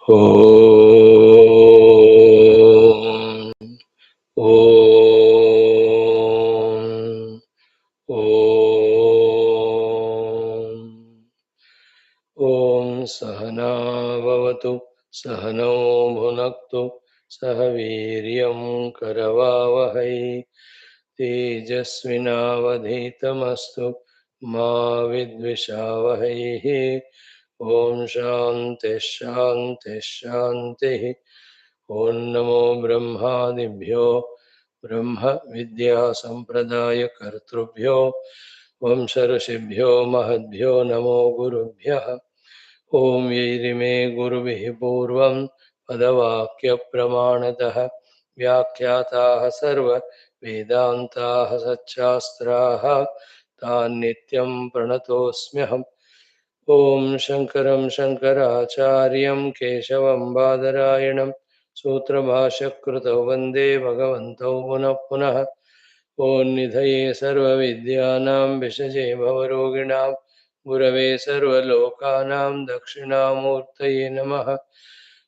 Om. Om. Om. Om Sahana Vavatu Sahano Bhunaktu Sahaviryam Karavavahai Tejasvinavadhitamastu Ma Vidvishavahai. Om Shanti Shanti Shanti. Om Namo Brahmadibhyo Brahma Vidya Sampradaya Kartrubhyo Vamsharashibhyo Mahadbhyo Namo Gurubhyaha. Om Yirime Gurubhihi Purvam Padavakya Pramanataha Vyakyataha Sarva Vedantaha Satchastraha Tan Nityam Pranatosmyaham. Om Shankaram Shankaracharyam Keshavam Badarayanam Sutrabhashakruto Vande Bhagavantau Punah Punah. Om Nidhaye Sarva Vidyanam Vishaje Bhavaroginam Gurave Sarva Lokanam Dakshinamurtaye Namaha.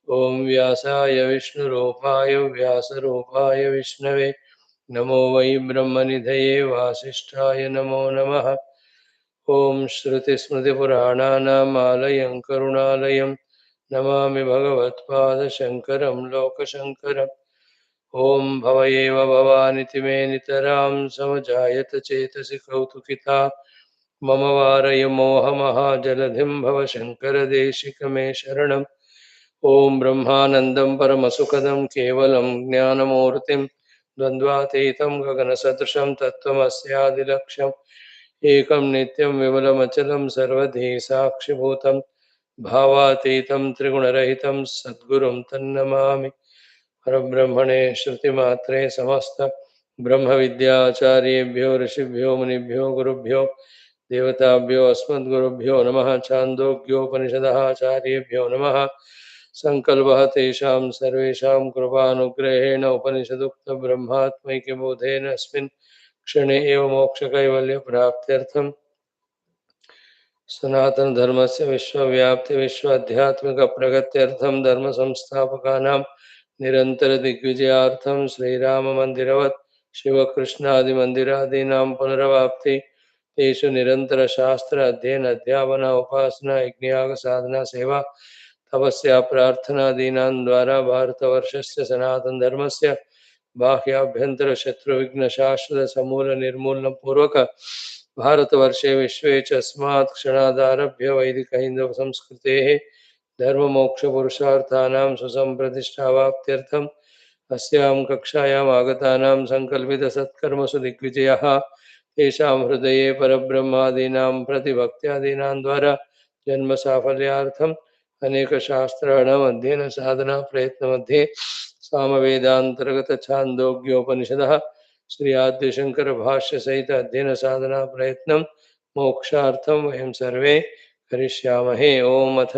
Om Vyasaya Vishnurupaya Vyasarupaya Vishnave Namo Vai Brahmanidhaye Vasishtaya Namo Namaha. Om Shruti Smriti Purananam Alayam Karunalayam Namami Bhagavatpada Shankaram Lokashankaram. Om Bhavayeva Bhavaniti Me Nitaram Samajayata Chetasi Kautukita Mama Varaya Moha Mahajaladhim Bhava Shankara Deshikame Sharanam. Om Brahmanandam Paramasukadam Kevalam Jnanamurtim Dvandvateitam Gaganasatrasham Tattvamasyadiraksham Ekam Nityam Vimalamacchalam Sarvadhi Sakshibhutam Bhavaतीतं Trigunarahitam Sadgurum Tannamami. Parabrahmane Shruti Matre Samasta Brahma Vidyacharya Rishibhyo Munibhyo Gurubhyo Devatabhyo Asmadgurubhyo Namaha. Chandogya Upanishadaha Acharyebhyo Namaha. Sankalpaha Tesham Sarvesham Kripanugrahena Upanishadukta Brahmatmaike Bodhena Asmin Kshane Eva Moksha Kaivalya Praptyartham सनातन धर्म से विश्वव्याप्ति विश्वाध्यात्मिक प्रगत्यर्थम धर्म संस्थापकानां निरंतर दिग्विजयार्थम श्रीराम मंदिरवत् शिवकृष्णादि मंदिरादीनां पुनरवाप्ति तेषु निरंतर शास्त्र अध्ययन अध्यापन उपासना यज्ञयाग साधना सेवा तपस्या प्रार्थनादीनां द्वारा भारतवर्षस्य सनातन धर्मस्य बाह्याभ्यंतर शत्रु विघ्न शाश्वत समूल निर्मूलन पूर्वक भारतवर्षे विश्वे च अस्मात् क्षणादारभ्य वैदिक हिंदू संस्कृतेः धर्म मोक्ष पुरुषार्थानां सुसंप्रतिष्ठावाप्त्यर्थम् अस्यां कक्षायाम् आगतानां संकल्पित सत्कर्मसु दिग्विजयः तेषां हृदये परब्रह्मादीनां प्रतिभक्त्यादीनां द्वारा जन्म साफल्यार्थम् अनेक शास्त्राणाम् अध्ययन साधना प्रयत्न मध्ये सामवेदांतर्गत छांदोग्योपनिषदः श्री आद्य शंकर भाष्य सहित अध्ययन साधना प्रयत्नं मोक्षार्थं वयं सर्वे करिष्यामहे। ओम अथ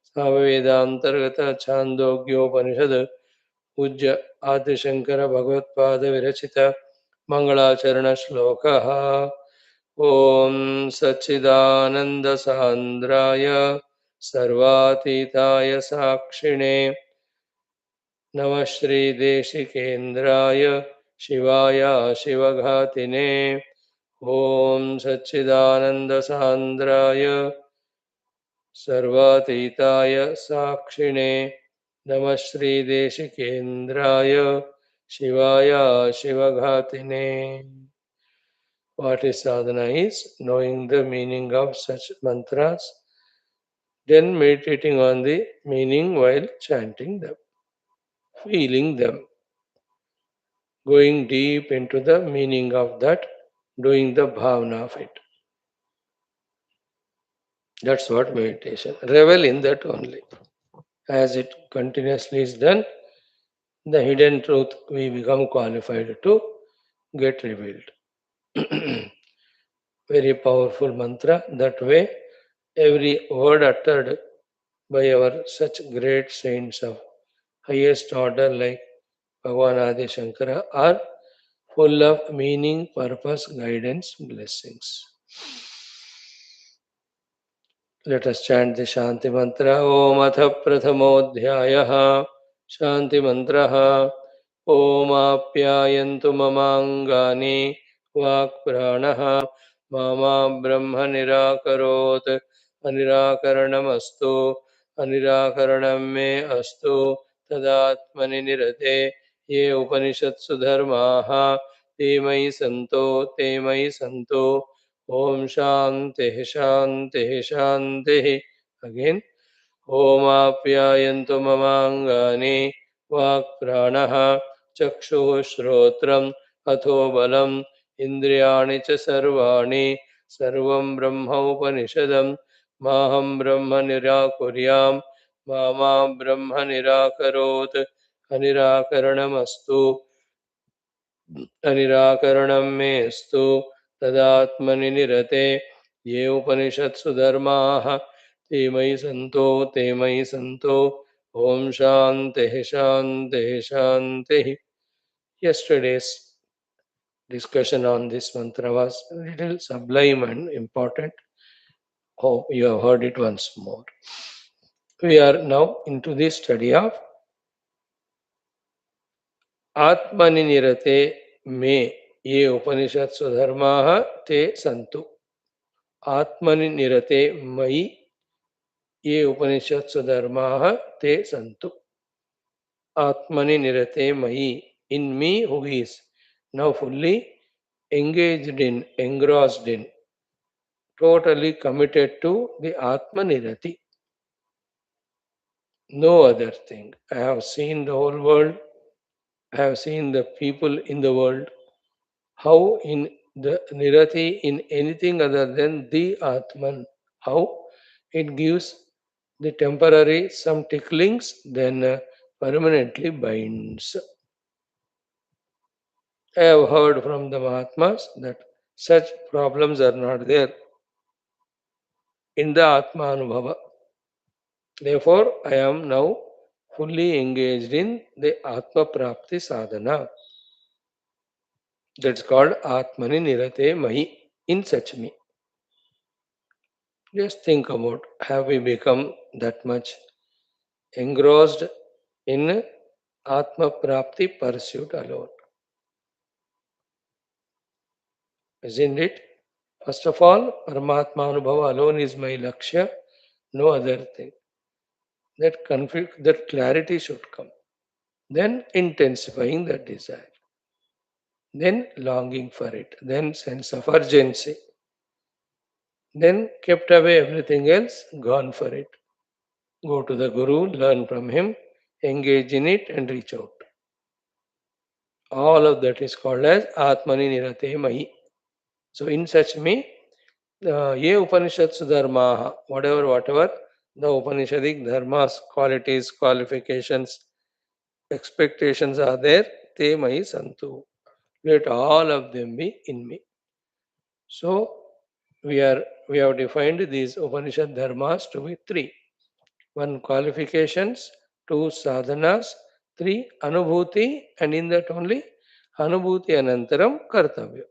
सामवेदांतर्गत छांदोग्योपनिषद पूज्य आद्य शंकर भगवत्पाद विरचित मंगलाचरण श्लोकः। ओम सच्चिदानंद सांद्राय सर्वातीताय साक्षिणे नमः श्री देशिकेन्द्राय शिवाय शिवघातिने। ओम सच्चिदानंद सांद्राय सर्वातीताय साक्षिणे नमः श्री देशिकेन्द्राय शिवाय शिवघातिने। What is sadhana is knowing the meaning of such mantras, then meditating on the meaning while chanting them, feeling them, going deep into the meaning of that, doing the bhavana of it. That's what meditation. Revel in that only. As it continuously is done, the hidden truth we become qualified to get revealed. Very powerful mantra. That way, every word uttered by our such great saints of highest order like Bhagavan Adi Shankara are full of meaning, purpose, guidance, blessings. Let us chant the Shanti Mantra. Om Atha Prathamodhyayah Shanti Mantraha. Om Apyayantu Mamangani Vak Pranaha Mama Brahma Nirakarot Anirakaranamastu Anirakaranam Me Astu Tadatmani Nirate Ye Upanishatsu Dharmaha Te Mai Santo Om Shanti Shanti Shanti. Again. ओमाप्यायन्तु ममाङ्गानि वाक्प्राणः चक्षुः श्रोत्रम् अथो बलम् इन्द्रियाणि च सर्वाणि सर्वं ब्रह्मोपनिषदं माहं ब्रह्म निराकुर्यां मा ब्रह्म निराकरोत् अनिराकरणमस्तु अनिराकरणं मेऽस्तु तदात्मनि निरते ये उपनिषत्सु धर्माः ते मयि सन्तो ॐ शान्तिः शान्तिः शान्तिः. Yesterday's discussion on this mantra was a little sublime and important. Hope you have heard it once more. We are now into the study of Atmani Nirate Me Ye Upanishadsu Dharmaha Te Santu. Atmani Nirate Mai Ye Upanishadsu Dharmaha Te Santu. Atmani Nirate Mai, in me who is now fully engaged in, engrossed in, totally committed to the Atmanirati. No other thing. I have seen the whole world, I have seen the people in the world, how in the Nirati in anything other than the Atman, how it gives the temporary some ticklings, then permanently binds. I have heard from the Mahatmas that such problems are not there in the Atma Anubhava. Therefore, I am now fully engaged in the Atma Prapti Sadhana. That's called Atmani Nirate Mahi, in such me. Just think about, have we become that much engrossed in Atma Prapti pursuit alone? Isn't it? First of all, Paramatma Anubhava alone is my Lakshya, no other thing. That conflict, that clarity should come. Then intensifying that desire. Then longing for it. Then sense of urgency. Then kept away everything else, gone for it. Go to the Guru, learn from him, engage in it and reach out. All of that is called as Atmani Nirate Mahi. So in such me, Ye Upanishads Dharmaha, whatever the Upanishadic dharmas, qualities, qualifications, expectations are there, te mai santu. Let all of them be in me. So we have defined these Upanishad dharmas to be three. One, qualifications; two, sadhanas; three, anubhuti, and in that only anubhuti anantaram kartavya.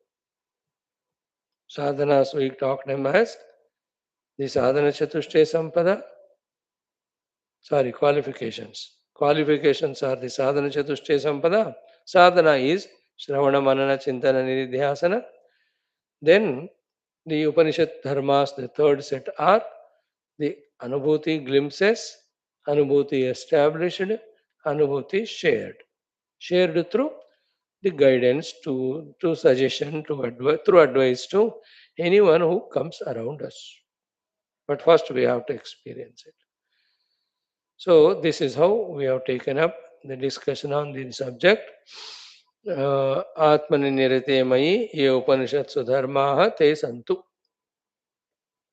Sadhanas we talked them as the sadhana chatushte sampada. Sorry, qualifications. Qualifications are the sadhana chatushte sampada. Sadhana is shravana manana chintana nidhyasana. Then the Upanishad dharmas, the third set are the anubhuti glimpses, anubhuti established, anubhuti shared. Shared through the guidance, to suggestion, to advice, through advice to anyone who comes around us. But first we have to experience it. So this is how we have taken up the discussion on the subject. Atmani nirate mayi ye upanishatsu dharmaha te santu.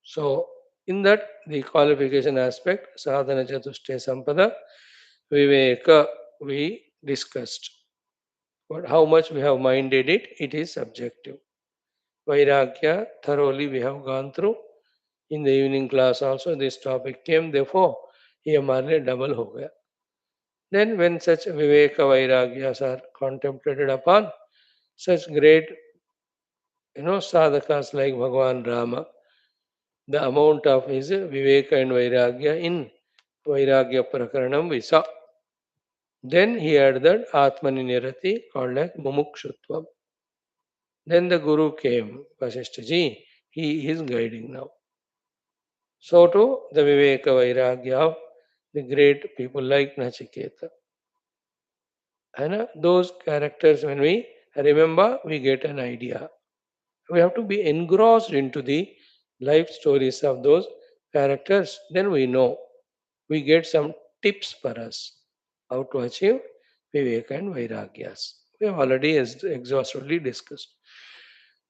So in that the qualification aspect, sadhana chatushte sampada, viveka we discussed. But how much we have minded it, it is subjective. Vairagya thoroughly we have gone through. In the evening class also this topic came, therefore ये हमारे double हो गया. Then when such viveka vairagyas are contemplated upon, such great sadhakas like Bhagavan Rama, the amount of his Viveka and Vairagya in Vairagya Prakaranam we saw. Then he had that Atmani Nirati called like Mumukshutvam. Then the Guru came, Vasishtaji, he is guiding now. So too the Viveka Vairagya of the great people like Nachiketa. And those characters, when we remember, we get an idea. We have to be engrossed into the life stories of those characters. Then we know. We get some tips for us how to achieve Viveka and Vairagyas. We have already exhaustively discussed.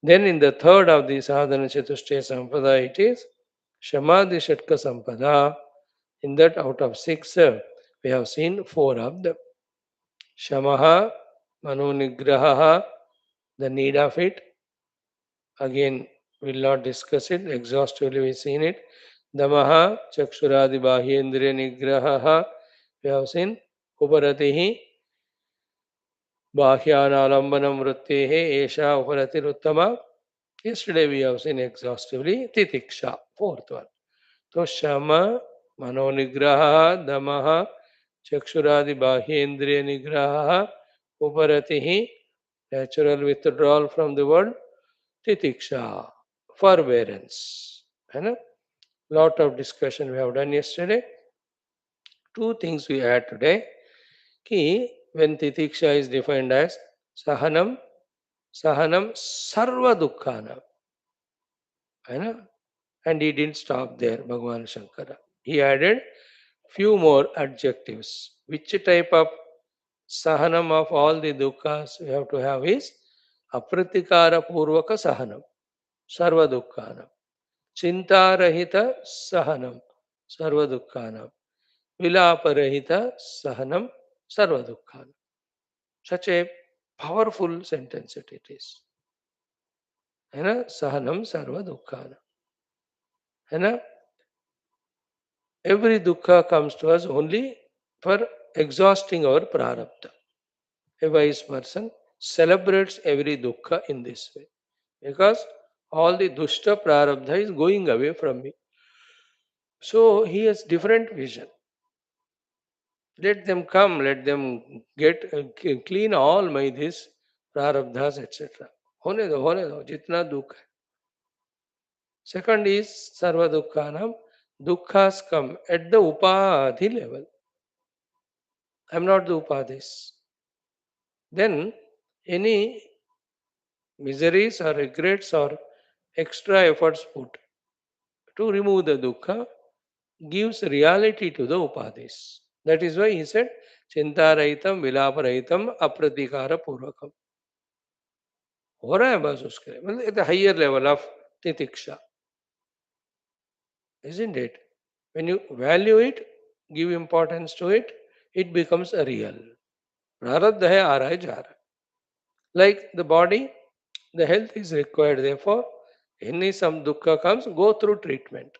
Then in the third of the Sadhana Chatushtaya Sampada, it is Shamadhi Shatka Sampada. In that, out of six, we have seen four of them. Shamaha, Manonigraha, the need of it. Again, we'll not discuss it. Exhaustively, we've seen it. Damaha, Chakshuradi Bahyendriya Nigraha. We have seen Uparatihi, Bhahyanālambanam Vrittehe, Esha Uparatir Yesterday we have seen exhaustively Titiksha, fourth one. So Shama, Manonigraha, Damaha, Chakshuradi Bahyendriya Nigraha, Uparatihi, natural withdrawal from the world, Titiksha, forbearance. And lot of discussion we have done yesterday. Two things we add today. Ki, when Titiksha is defined as Sahanam, Sahanam Sarva Dukkhanam. And he didn't stop there, Bhagavan Shankara. He added few more adjectives. Which type of sahanam of all the dukkhas we have to have is apratikara purvaka sahanam, sarva dukkhanam. Chintarahita sahanam, sarva dukkhanam. Vilaparahita sahanam, sarva dukkhanam. Such a powerful sentence it is. Sahanam sarva dukkhanam. Every dukkha comes to us only for exhausting our prarabdha. A wise person celebrates every dukkha in this way because all the dushta prarabdha is going away from me. So he has different vision. Let them come, let them get clean all my this prarabdhas, etc. होने दो जितना दुख है. Second is sarva dukkhanam. Dukkhas come at the upadhi level. I am not the upadhis. Then any miseries or regrets or extra efforts put to remove the dukkha gives reality to the upadhis. That is why he said, Chintaraitam, Vilaparaitam, Apratikara Purvakam. हो रहा है बस उसके लिए मतलब at the higher level of titiksha, isn't it? When you value it, give importance to it, it becomes a real. प्रारब्ध है आ रहा है जा रहा है. Like the body, the health is required. Therefore, any some dukkha comes, go through treatment.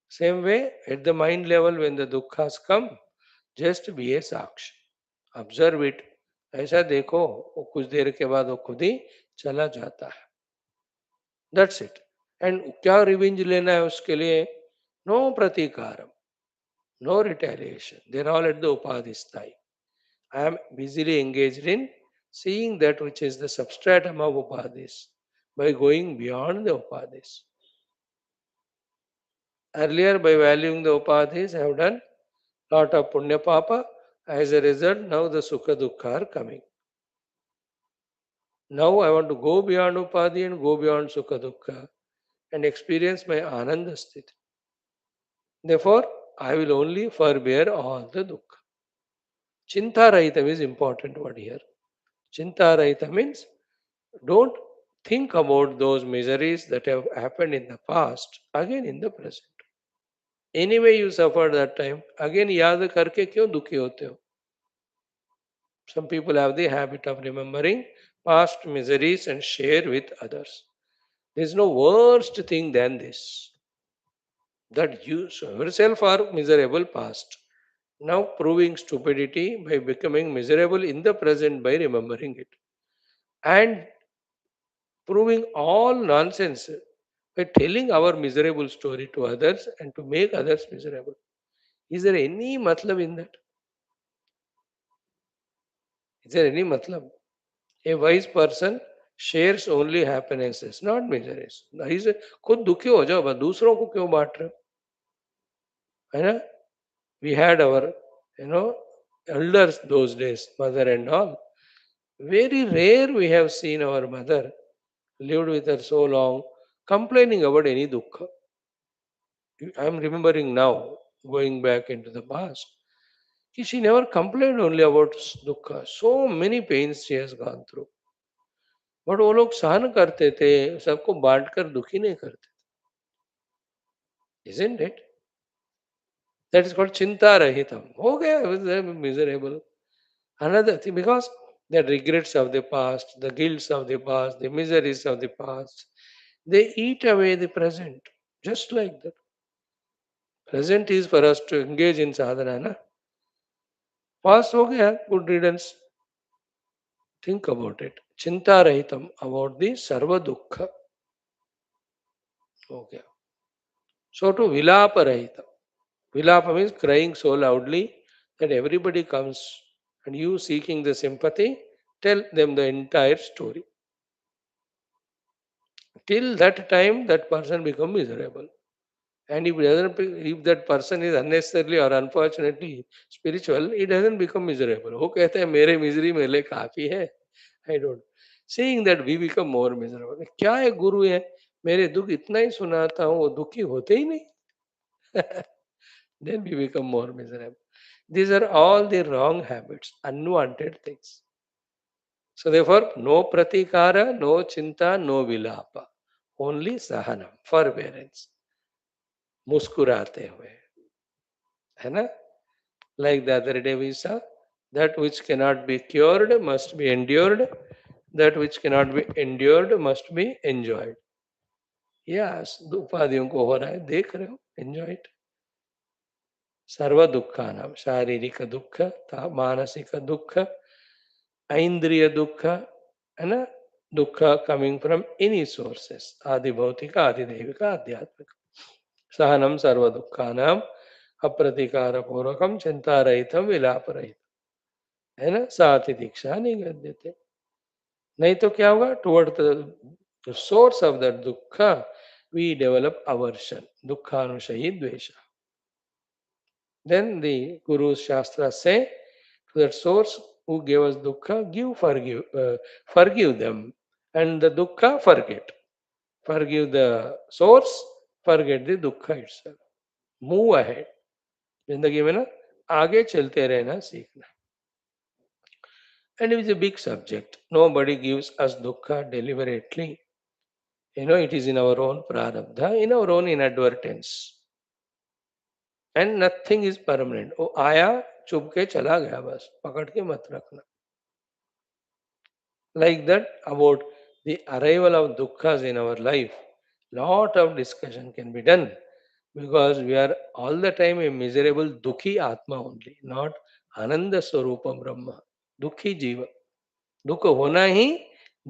Same way, at the mind level, when the dukkhas come, just be a sakshi. Observe it. ऐसा देखो वो कुछ देर के बाद वो खुद ही चला जाता है. That's it. And क्या रिवेंज लेना है उसके लिए? No pratikaram, no retaliation. They're all at the upadhisthai. I am busily engaged in seeing that which is the substratum of upadhis by going beyond the upadhis. Earlier, by valuing the upadhis, I have done lot of punya papa. As a result, now the sukha dukkha are coming. Now I want to go beyond upadhi and go beyond sukha dukkha and experience my ananda sthiti. Therefore, I will only forbear all the dukkha. Chinta rahitam is important word here. Chinta rahita means don't think about those miseries that have happened in the past again in the present. Anyway you suffered that time, again याद करके क्यों दुखी होते हो? Some people have the habit of remembering past miseries and share with others. There is no worst thing than this. That you yourself are miserable past. Now proving stupidity by becoming miserable in the present by remembering it. And proving all nonsense by telling our miserable story to others and to make others miserable. Is there any matlab in that? Is there any matlab? A wise person shares only happinesses, not miseries. He said, खुद दुखी हो जाओ बस दूसरों को क्यों बांट रहे हो है ना we had our you know elders those days mother and all very rare we have seen our mother lived with her so long complaining about any dukkha. I am remembering now going back into the past she never complained only about dukkha so many pains she has gone through but वो लोग सहन करते थे सबको बांटकर दुखी नहीं करते isn't it that is called chinta rahitam हो गया I was miserable another thing because the regrets of the past the guilts of the past the miseries of the past they eat away the present just like that present is for us to engage in sadhana na past हो गया good riddance think about it chinta rahitam about the sarva dukkha हो गया so to vilapa rahitam vilapa means crying so loudly that everybody comes and you seeking the sympathy tell them the entire story till that time that person become miserable and if doesn't if that person is unnecessarily or unfortunately spiritual he doesn't become miserable वो कहते हैं मेरे misery मेरे काफी है I don't seeing that we become more miserable क्या है गुरु है मेरे दुख इतना ही सुनाता हूँ वो दुखी होते ही नहीं then we become more miserable these are all the wrong habits unwanted things so therefore no pratikara no chinta no vilapa only sahanam forbearance मुस्कुराते हुए है ना like the other day we saw that which cannot be cured must be endured that which cannot be endured must be enjoyed yes उपाधियों को हो रहा है देख रहे हो enjoy it सर्व दुखानाम शारीरिक दुख मानसिक दुख ऐन्द्रिय दुख है ना दुख कमिंग फ्रॉम एनी सोर्सेस आदि भौतिक आदि दैविक आध्यात्मिक सहनम सर्व दुखानाम अप्रतिकार पूर्वकम चिंता रहितम विलाप रहित है ना साथ ही दीक्षा नहीं कर देते नहीं तो क्या होगा toward the source of the दुख वी डेवलप अवर्शन दुखानुशयी द्वेष then the Guru's Shastras say to that source who gave us dukkha, forgive them. And the dukkha, forget. Forgive the source, forget the dukkha itself. Move ahead. जिंदगी में ना आगे चलते रहना सीखना. And it is a big subject. Nobody gives us dukkha deliberately. It is in our own prarabdha, in our own inadvertence. And nothing is permanent वो आया चुप के चला गया बस पकड़ के मत रखना like that about the arrival of dukkhas in our life lot of discussion can be done because we are all the time a miserable dukhi atma only not ananda swarupa brahma dukhi jiva दुख होना ही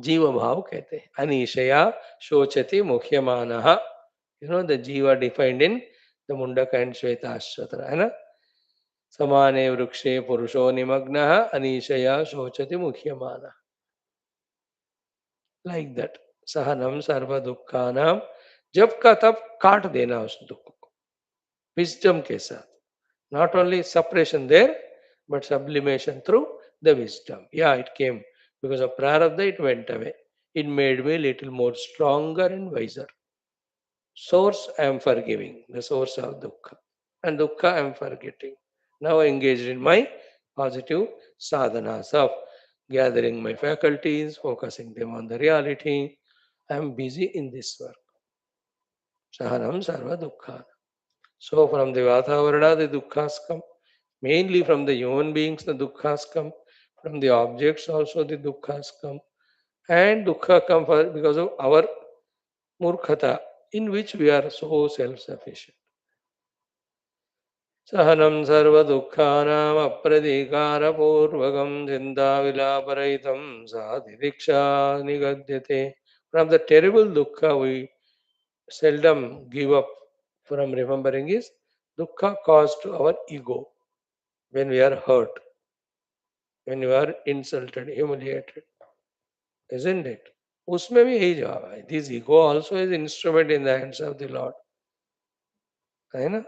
जीव भाव कहते हैं अनिशया शोचति मुख्यमानः the जीवा defined in the Mundaka and Shvetashvatara है ना समाने वृक्षे पुरुषो निमग्नः अनिशया शोचति मुख्यमानः लाइक दैट सहनम सर्व दुखानाम जब का तब काट देना उस दुख को विजडम के साथ not only separation there but sublimation through the wisdom या it came because of prarabdha it went away it made me little more stronger and wiser source I am forgiving the source of dukkha and dukkha I am forgetting now engaged in my positive sadhanas of gathering my faculties focusing them on the reality I am busy in this work sahanam sarva dukkha so from the vatavarana the dukkhas come mainly from the human beings the dukkhas come from the objects also the dukkhas come and dukkha come because of our murkhata in which we are so self-sufficient. Sahanam sarva dukkhanam apradikara purvakam chinta vilaparaitam sadhi diksha nigadyate. From the terrible dukkha we seldom give up from remembering is dukkha caused to our ego when we are hurt, when you are insulted, humiliated, isn't it? उसमें भी यही जवाब है. This ego also is instrument in the hands of the Lord. है ना?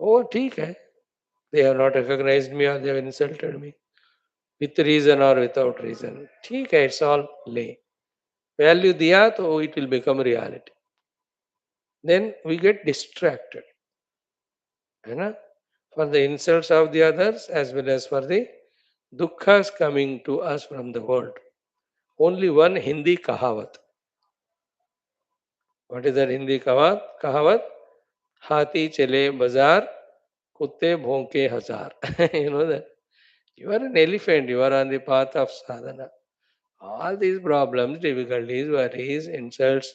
वो ठीक है. They have not recognized me or they have insulted me. With reason or without reason. ठीक है, it's all lay. Value दिया तो it will become reality. Then we get distracted. है ना? For the insults of the others as well as for the dukkhas coming to us from the world. Only one Hindi kahavat. What is that Hindi kahavat? Kahavat? Hati chale bazar, kutte bhonke hazar. You know that? You are an elephant, you are on the path of sadhana. All these problems, difficulties, worries, insults,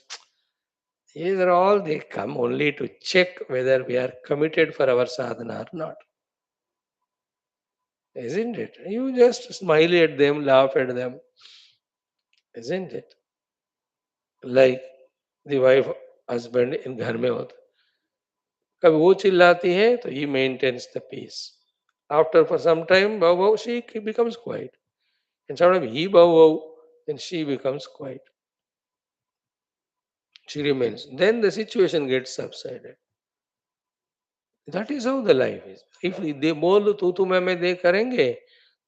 these are all, they come only to check whether we are committed for our sadhana or not. Isn't it? You just smile at them, laugh at them. Isn't it? Like the wife, husband in घर में होता. कभी वो चिल्लाती है तो he maintains the peace. After for some time, bow bow, she becomes quiet. And sometimes he bow bow, then she becomes quiet. She remains. Then the situation gets subsided. That is how the life is. If they बोल तू तू मैं दे करेंगे,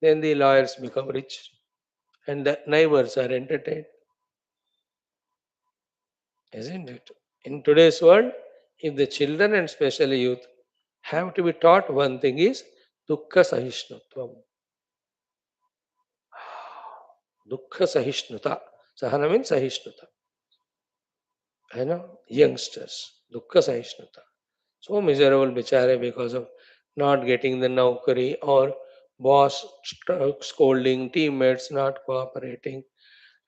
then the lawyers become rich and the neighbors are entertained. Isn't it? In today's world, if the children and especially youth have to be taught one thing is dukkha sahishnutvam. Dukkha sahishnuta. Sahana means sahishnuta. है ना? Youngsters. Dukkha sahishnuta. So miserable bichare because of not getting the naukari or boss scolding, teammates not cooperating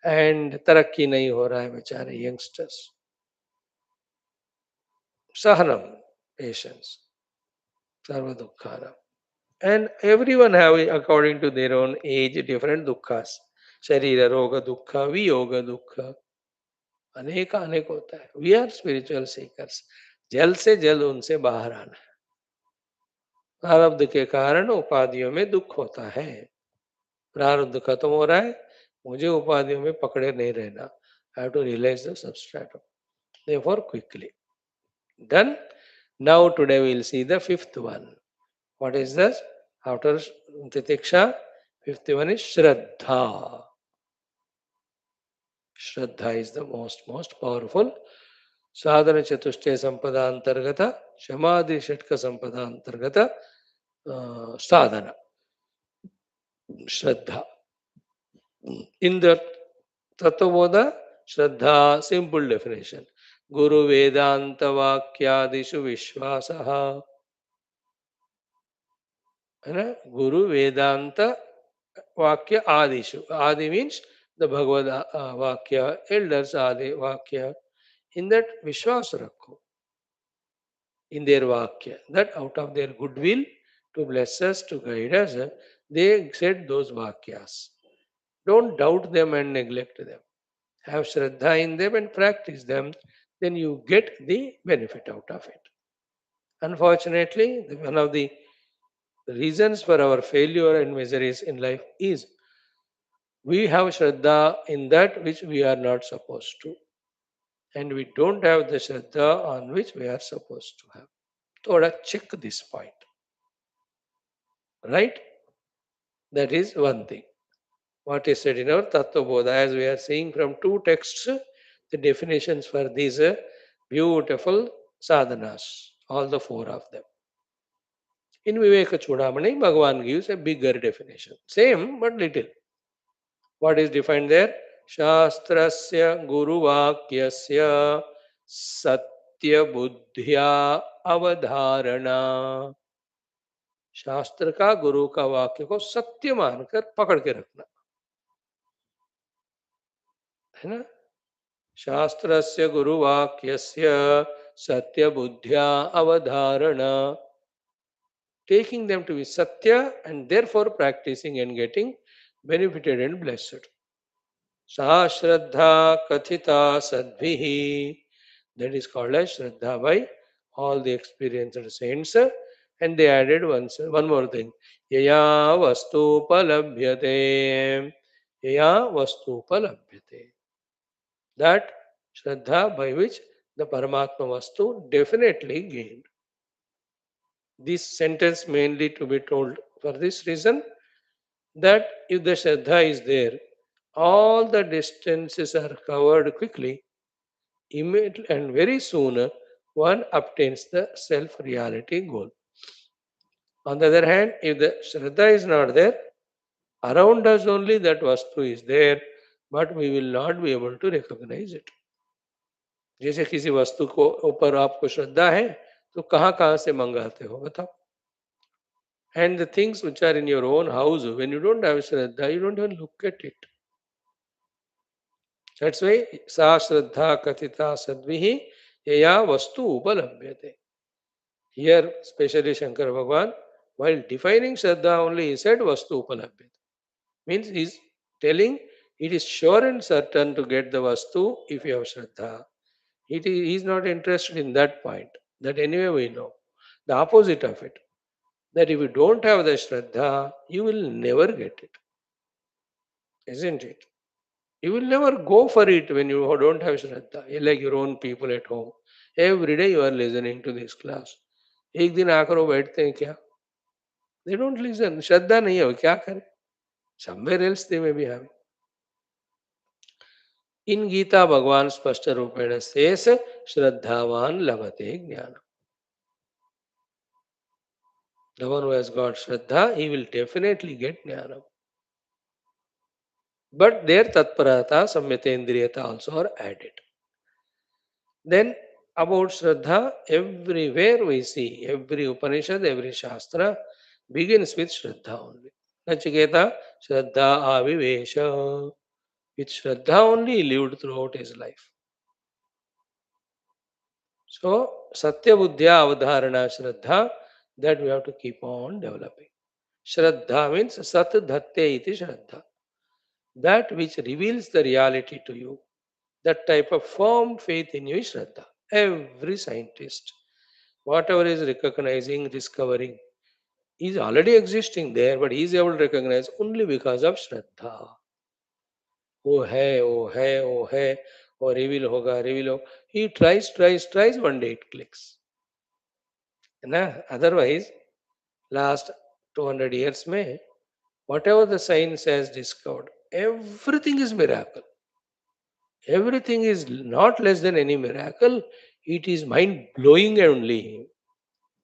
and तरक्की नहीं हो रहा है बेचारे youngsters. Sahanam, patience, sarva dukkhana. And everyone have according to their own age different dukkhas. Sharira roga dukkha, viyoga dukkha. अनेक अनेक होता है. We are spiritual seekers. जल्द से जल्द उनसे बाहर आना है. प्रारब्ध के कारण उपाधियों में दुख होता है. प्रारब्ध खत्म हो रहा है, मुझे उपाधियों में पकड़े नहीं रहना. I have to realize the substratum. Therefore, quickly. Done. Now today we will see the fifth one. What is this? After Titiksha, fifth one is Shraddha. Shraddha is the most powerful. Sadhana Chatushya Sampada Antargata, Shamadhi Shatka Sampada Antargata, Sadhana. Shraddha. In the Tattva Shraddha, simple definition. Guru Vedanta Vakyadishu Vishwasaha. Guru Vedanta Vakya Adishu. Adi means the Bhagavad Vakya, elders Adi Vakya. In that Vishwas Rakho. In their Vakya. That out of their goodwill to bless us, to guide us, they said those Vakyas. Don't doubt them and neglect them. Have Shraddha in them and practice them, then you get the benefit out of it. Unfortunately, one of the reasons for our failure and miseries in life is we have Shraddha in that which we are not supposed to. And we don't have the Shraddha on which we are supposed to have. Thoda check this point. Right? That is one thing. What is said in our Tattva Bodha, as we are seeing from two texts, the definitions for these beautiful sadhanas, all the four of them. In Viveka Chudamani, Bhagavan gives a bigger definition. Same, but little. What is defined there? Shastrasya Guruvakyasya Satya Buddhya Avadharana. शास्त्र का गुरु का वाक्य को सत्य मानकर पकड़ के रखना है ना. शास्त्रस्य गुरुवाक्यस्य सत्य बुद्ध्या अवधारणा. Taking them to be satya and therefore practicing and getting benefited and blessed. Sa shraddha kathita sadbhihi. That is called as Shraddha by all the experienced saints. And they added one more thing. Yaya vastu palabhyate. Yaya vastu palabhyate. That Shraddha by which the Paramatma Vastu definitely gained. This sentence mainly to be told for this reason that if the Shraddha is there, all the distances are covered quickly, immediately, and very soon one obtains the self reality goal. On the other hand, if the Shraddha is not there, around us only that Vastu is there, but we will not be able to recognize it. जैसे किसी वस्तु को ऊपर आपको श्रद्धा है तो कहाँ कहाँ से मंगाते हो बताओ. And the things which are in your own house, when you don't have Shraddha, you don't even look at it. That's why Sa Shraddha Kathita Sadvihi Yaya Vastu Upalabhyate. Here, especially Shankara Bhagavan, while defining Shraddha only, he said Vastu Upalabhyate. Means he's telling it is sure and certain to get the Vastu if you have Shraddha. He's not interested in that point. That anyway we know. The opposite of it. That if you don't have the Shraddha, you will never get it. Isn't it? You will never go for it when you don't have Shraddha. You're like your own people at home. Every day you are listening to this class. एक दिन आकर वो बैठते हैं क्या? They don't listen. श्रद्धा नहीं है वो क्या करें? Somewhere else they may be having. In Gita, Bhagavan स्पष्ट रूपेण says, श्रद्धावान लभते ज्ञान. The one who has got Shraddha, he will definitely get Jnana. But there Tatparata, Samyatendriyata also are added. Then about Shraddha, everywhere we see, every Upanishad, every Shastra begins with Shraddha only. Nachiketa, Shraddha Avivesha. With Shraddha only he lived throughout his life. So, Satya Buddhya Avadharana Shraddha, that we have to keep on developing. Shraddha means Sat Dhatte iti Shraddha. That which reveals the reality to you. That type of firm faith in you is Shraddha. Every scientist, whatever is recognizing, discovering, is already existing there, but he is able to recognize only because of Shraddha. वो है वो है वो है और reveal होगा reveal होगा. He tries, one day it clicks. ना otherwise last 200 years में whatever the science has discovered, everything is miracle. Everything is not less than any miracle. It is mind blowing only.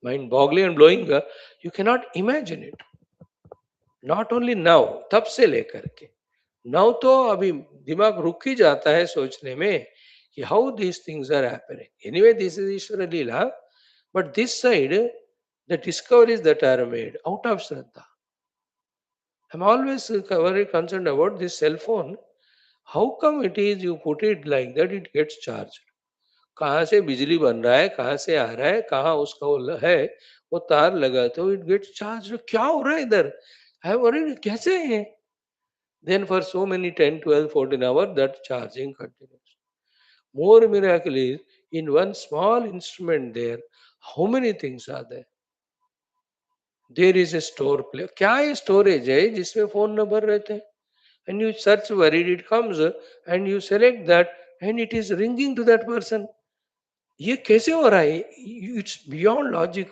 Mind boggling and blowing. You cannot imagine it. Not only now, तब से लेकर के now तो अभी दिमाग रुक ही जाता है सोचने में कि how these things are happening. Anyway this is Ishwar leela. But this side the discoveries that are made out of shraddha. I'm always very concerned about this cell phone. How come it is you put it like that it gets charged? कहाँ से बिजली बन रहा है, कहाँ से आ रहा है, कहाँ उसका वो है, वो तार लगाते हो, it gets charged. क्या हो रहा है इधर? I worry कैसे है? Then for so many 10, 12, 14 hours that charging continues. More miracle is in one small instrument there. How many things are there? There is a store play. क्या है storage है जिसमें फोन नंबर रहते हैं? And you search where it comes and you select that and it is ringing to that person. ये कैसे हो रहा है? It's beyond logic.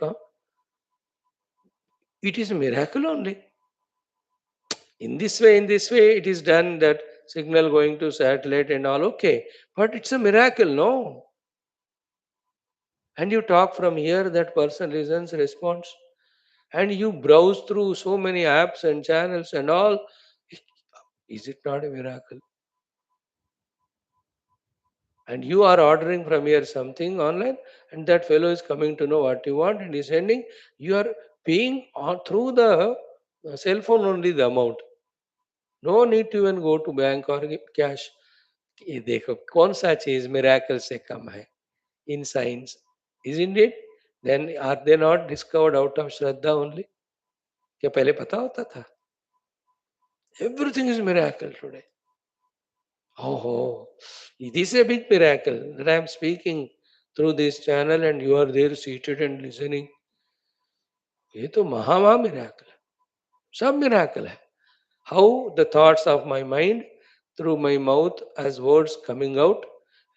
It is a miracle only. In this way, it is done that signal going to satellite and all okay. But it's a miracle, no? And you talk from here, that person listens, responds. And you browse through so many apps and channels and all. Is it not a miracle? And you are ordering from here something online, and that fellow is coming to know what you want and is sending. You are paying through the cell phone only the amount. No need to even go to bank or give cash. ये देखो कौन सा चीज miracle से कम है in science, isn't it? Then are they not discovered out of Shraddha only? क्या पहले पता होता था? Everything is miracle today. Oh, this is a big miracle that I am speaking through this channel and you are there seated and listening. ये तो महा miracle है, सब मिराकल है. How the thoughts of my mind through my mouth as words coming out,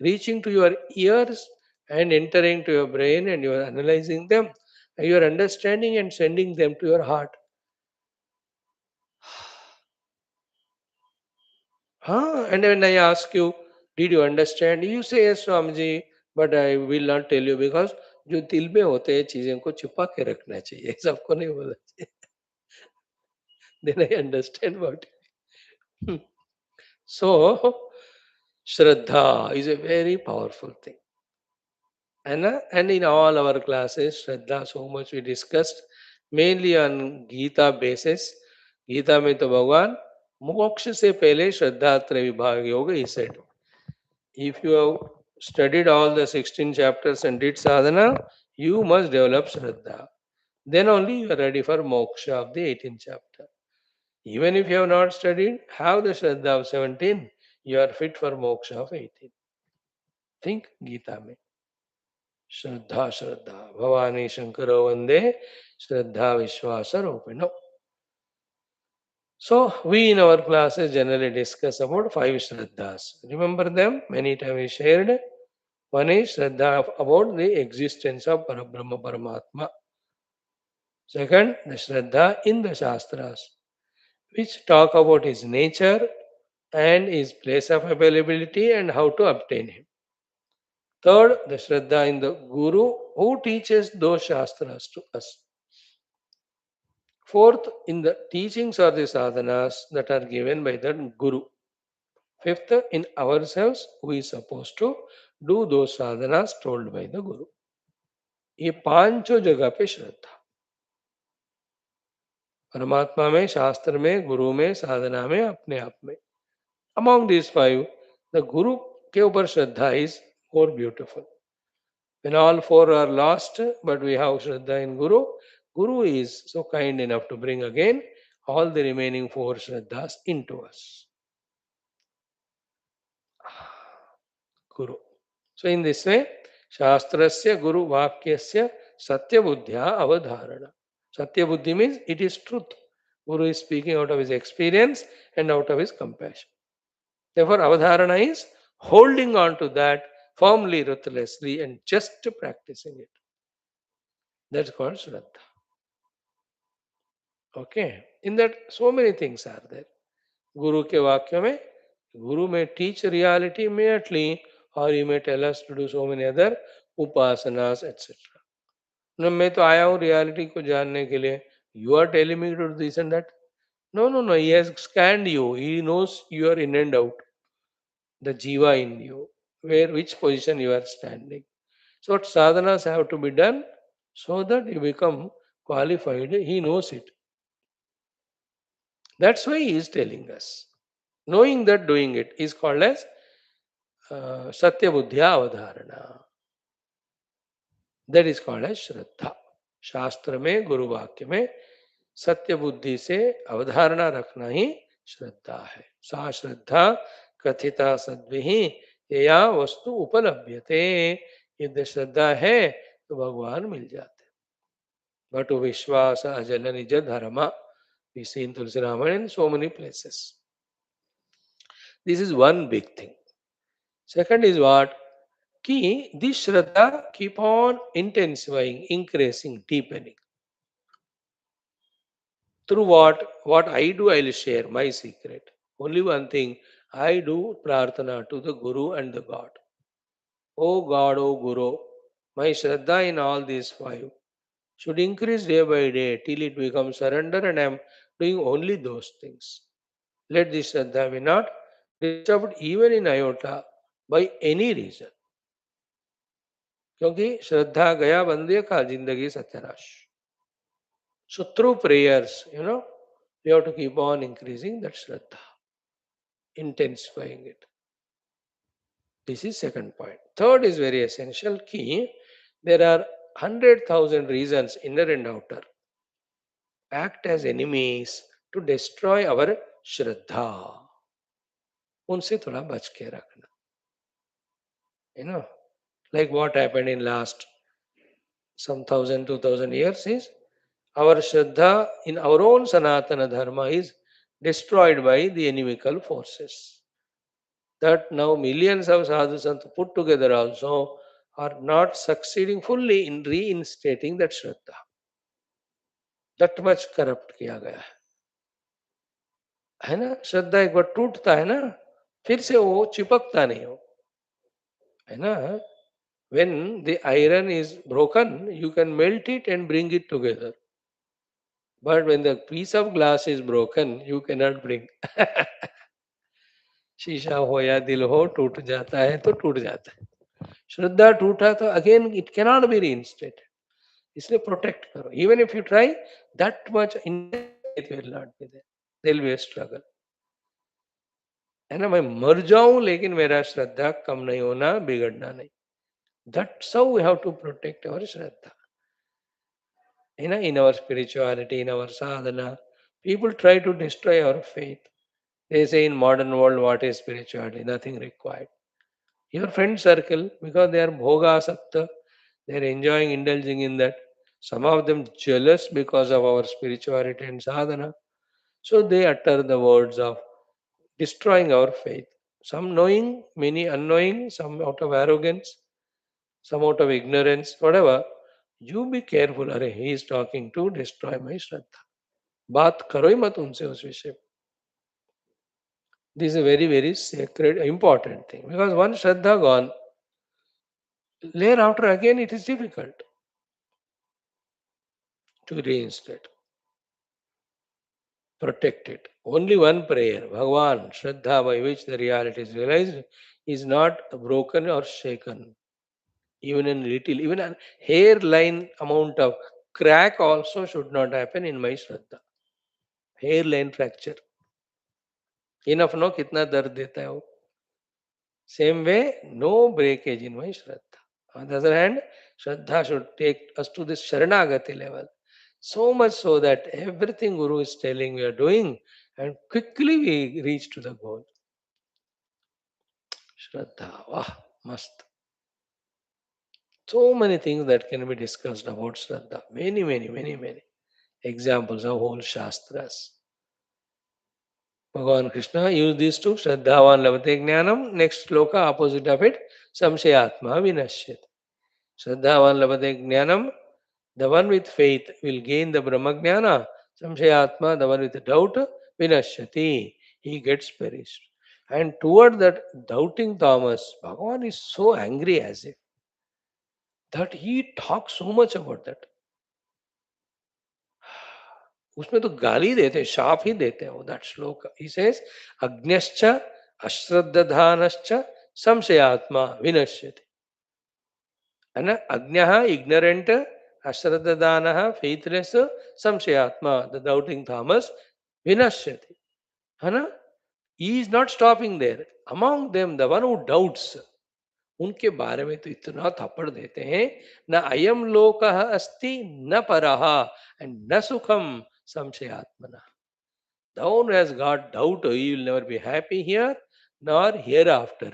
reaching to your ears and entering to your brain, and you are analyzing them, and you are understanding and sending them to your heart. And when I ask you, did you understand? You say yes, Swamiji, but I will not tell you because जो दिल में होते हैं चीजें को छुपा के रखना चाहिए, सबको नहीं बोलना चाहिए. Then I understand what. So, Shraddha is a very powerful thing. And in all our classes, Shraddha, so much we discussed, mainly on Gita basis. Gita में तो भगवान मोक्ष से पहले श्रद्धा त्रय विभाग योग, he said. If you have studied all the 16 chapters and did sadhana, you must develop Shraddha. Then only you are ready for moksha of the 18th chapter. Even if you have not studied, have the Shraddha of 17, you are fit for moksha of 18. Think Gita mein. Shraddha Shraddha. Bhavani Shankara Vande Shraddha Vishwasa Rupino. So, we in our classes generally discuss about 5 Shraddhas. Remember them? Many times we shared. One is Shraddha about the existence of Parabrahma Paramatma. Second, the Shraddha in the Shastras, which talk about his nature and his place of availability and how to obtain him. Third, the Shraddha in the Guru who teaches those Shastras to us. Fourth, in the teachings or the sadhanas that are given by the Guru. Fifth, in ourselves, who is supposed to do those sadhanas told by the Guru. ये पांचों जगह पे श्रद्धा, परमात्मा में, शास्त्र में, गुरु में, साधना में, अपने आप में. Among these 5, the Guru के ऊपर श्रद्धा is more beautiful. When all 4 are lost, but we have Shraddha in Guru, Guru is so kind enough to bring again all the remaining 4 Shraddhas into us. Guru. So in this way, Shastrasya Guru Vakyasya Satya Buddhya Avadharana. Satya Buddhi means it is truth. Guru is speaking out of his experience and out of his compassion. Therefore, Avadharana is holding on to that firmly, ruthlessly, and just practicing it. That's called Shraddha. Okay. In that, so many things are there. Guru ke vakya mein, Guru may teach reality immediately, or he may tell us to do so many other upasanas, etc. No, मैं तो आया हूँ reality को जानने के लिए. You are telling me to do this and that. No, no, no. He has scanned you. He knows you are in and out. The jiva in you, where which position you are standing. So what sadhanas have to be done so that you become qualified. He knows it. That's why he is telling us. Knowing that doing it is called as Satya Buddhya Avadharana. That is called as Shraddha. शास्त्र में गुरु वाक्य में सत्य बुद्धि से अवधारणा रखना ही श्रद्धा है. सा श्रद्धा कथिता सद्भिः या वस्तु उपलभ्यते. यदि श्रद्धा है तो भगवान मिल जाते. बट विश्वास अजल निज धर्म. We see in Tulsi Ramayana in so many places. This is one big thing. Second is what? Ki this Shraddha keep on intensifying, increasing, deepening. Through what? What I do, I will share my secret. Only one thing, I do prarthana to the Guru and the God. O God, O Guru, my Shraddha in all these 5 should increase day by day till it becomes surrender and I am doing only those things. Let this Shraddha be not disturbed even in iota by any reason. क्योंकि श्रद्धा गया बंदे का जिंदगी सत्यानाश. So through prayers, we have to keep on increasing that Shraddha, intensifying it. This is second point. Third is very essential. Key, there are 100,000 reasons, inner and outer, act as enemies to destroy our Shraddha. उनसे थोड़ा बच के रखना. Like what happened in last some 1000, 2000 years is our Shraddha in our own Sanatana Dharma is destroyed by the inimical forces. That now millions of sadhu sants put together also are not succeeding fully in reinstating that Shraddha. That much corrupt किया गया है ना. श्रद्धा एक बार टूटता है ना, फिर से वो चिपकता नहीं हो, है ना. When the iron is broken, you can melt it and bring it together. But when the piece of glass is broken, you cannot bring. शीशा हो या दिल हो, टूट जाता है तो टूट जाता है. श्रद्धा टूटा तो again it cannot be reinstated. इसलिए प्रोटेक्ट करो. Even if you try, that much intense faith will not be there. There will be a struggle. है ना, मैं मर जाऊं लेकिन मेरा श्रद्धा कम नहीं होना, बिगड़ना नहीं. That's how we have to protect our shraddha. In our spirituality, in our sadhana, people try to destroy our faith. They say in modern world, what is spirituality? Nothing required. Your friend circle, because they are bhoga asakta, they are enjoying, indulging in that. Some of them jealous because of our spirituality and sadhana. So they utter the words of destroying our faith. Some knowing, many unknowing, some out of arrogance, some out of ignorance, whatever. You be careful. Arey, he is talking to destroy my Shraddha. बात करो ही मत उनसे उस विषय. This is a very, very sacred, important thing. Because once Shraddha gone, thereafter again it is difficult to reinstate. Protect it. Only one prayer, Bhagwan, Shraddha, by which the reality is realized, is not broken or shaken. Even in little, even a hairline amount of crack also should not happen in my Shraddha. Hairline fracture. Enough no कितना दर्द देता है वो. Same way, no breakage in my Shraddha. On the other hand, Shraddha should take us to this Sharanagati level. So much so that everything Guru is telling we are doing and quickly we reach to the goal. Shraddha, wah, mast. So many things that can be discussed about Shraddha. Many, many, many, many examples of whole Shastras. Bhagavan Krishna used these two, Shraddhavan Lavate Jnanam. Next sloka, opposite of it, Samshayatma Vinashyati. Shraddhavan Lavate Jnanam. The one with faith will gain the Brahmajnana. Samshayatma, the one with doubt, Vinashyati. He gets perished. And toward that doubting Thomas, Bhagavan is so angry as if that he talks so much about that. उसमें तो गाली देते हैं, शाप ही देते हैं वो. That श्लोक he says अज्ञश्च अश्रद्धानश्च संशयात्मा विनश्यति. है ना, अज्ञः ignorant, अश्रद्धानः faithless, संशयात्मा the doubting Thomas, vinashyati. है ना, he is not stopping there. Among them the one who doubts, उनके बारे में तो इतना थप्पड़ देते हैं, न अयम लोकः अस्ति न परः and न सुखम संशयात्मना. The one who has got doubt, he will never be happy here nor hereafter.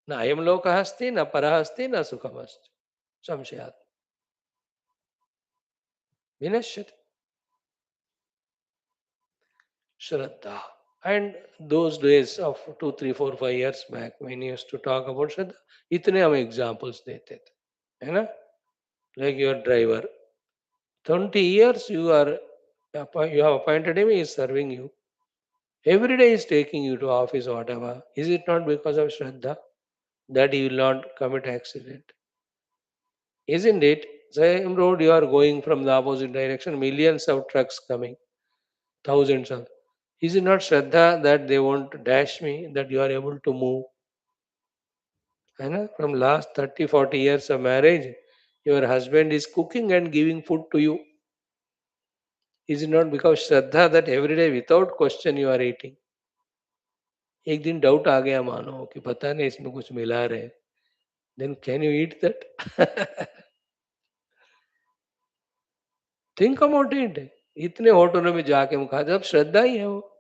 न अयम लोकः अस्ति न परः अस्ति न सुखम अस्ति संशयात् विनश्यति. Shraddha. And those days of 2, 3, 4, 5 years back, when he used to talk about Shraddha, इतने हम examples देते थे, है ना. Like your driver, 20 years you have appointed him, he is serving you. Every day he is taking you to office or whatever. Is it not because of Shraddha that he will not commit accident? Isn't it? Same road you are going from the opposite direction, millions of trucks coming, thousands of. Is it not Shraddha that they won't dash me, that you are able to move? And from last 30, 40 years of marriage, your husband is cooking and giving food to you. Is it not because Shraddha that every day without question you are eating? एक दिन doubt आ गया मानो कि पता नहीं इसमें कुछ मिला रहे, then can you eat that? Think about it. इतने होटलों में जाके हम खा, जब श्रद्धा ही है वो,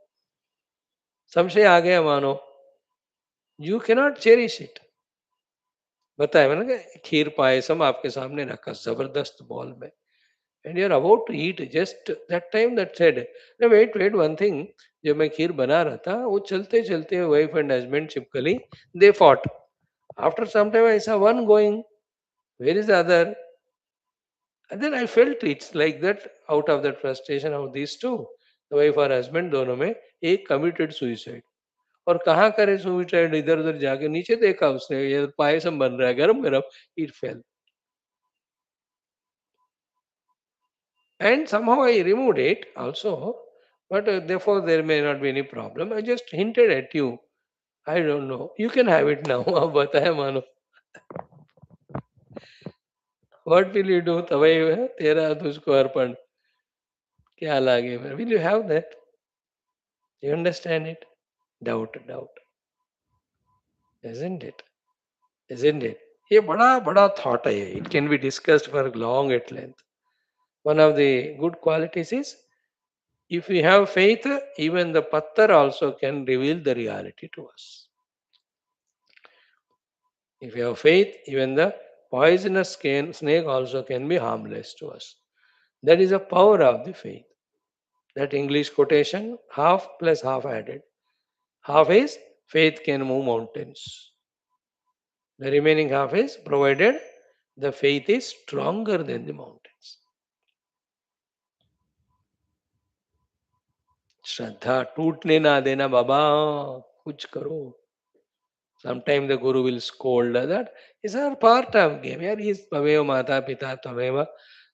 संशय आ गया मानो, you cannot cherish it. बताया मैंने कि खीर पायसम आपके सामने रखा जबरदस्त बॉल में, and you are about to eat, just that time that said, wait wait one thing, जब मैं खीर बना रहा था वो चलते चलते वाइफ एंड हस्बैंड चिपकली, they fought, after some time I saw one going, where is the other, and then I felt it's like that, out of that frustration of these two, the wife और husband दोनों में एक committed suicide. और कहाँ करे suicide, इधर उधर जाके नीचे देखा उसने, ये पायसम बन रहा है गरम गरम, it fail, and somehow I removed it also, but therefore there may not be any problem. I just hinted at you. I don't know. You can have it now. अब बताया मानो. What will you do? तवई है तेरा तुझको अर्पण. क्या लागे? Will you have that? You understand it? Doubt, doubt. Isn't it? Isn't it? ये बड़ा बड़ा thought है ये. It can be discussed for long at length. One of the good qualities is, if we have faith, even the pattar also can reveal the reality to us. If we have faith, even the poisonous snake also can be harmless to us. That is the power of the faith. That English quotation, half plus half added. Half is faith can move mountains. The remaining half is provided the faith is stronger than the mountains. श्रद्धा टूटने ना देना बाबा, कुछ करो. Sometimes the guru will scold that. It's our part of game. यार ये तमेव माता पिता तमेव,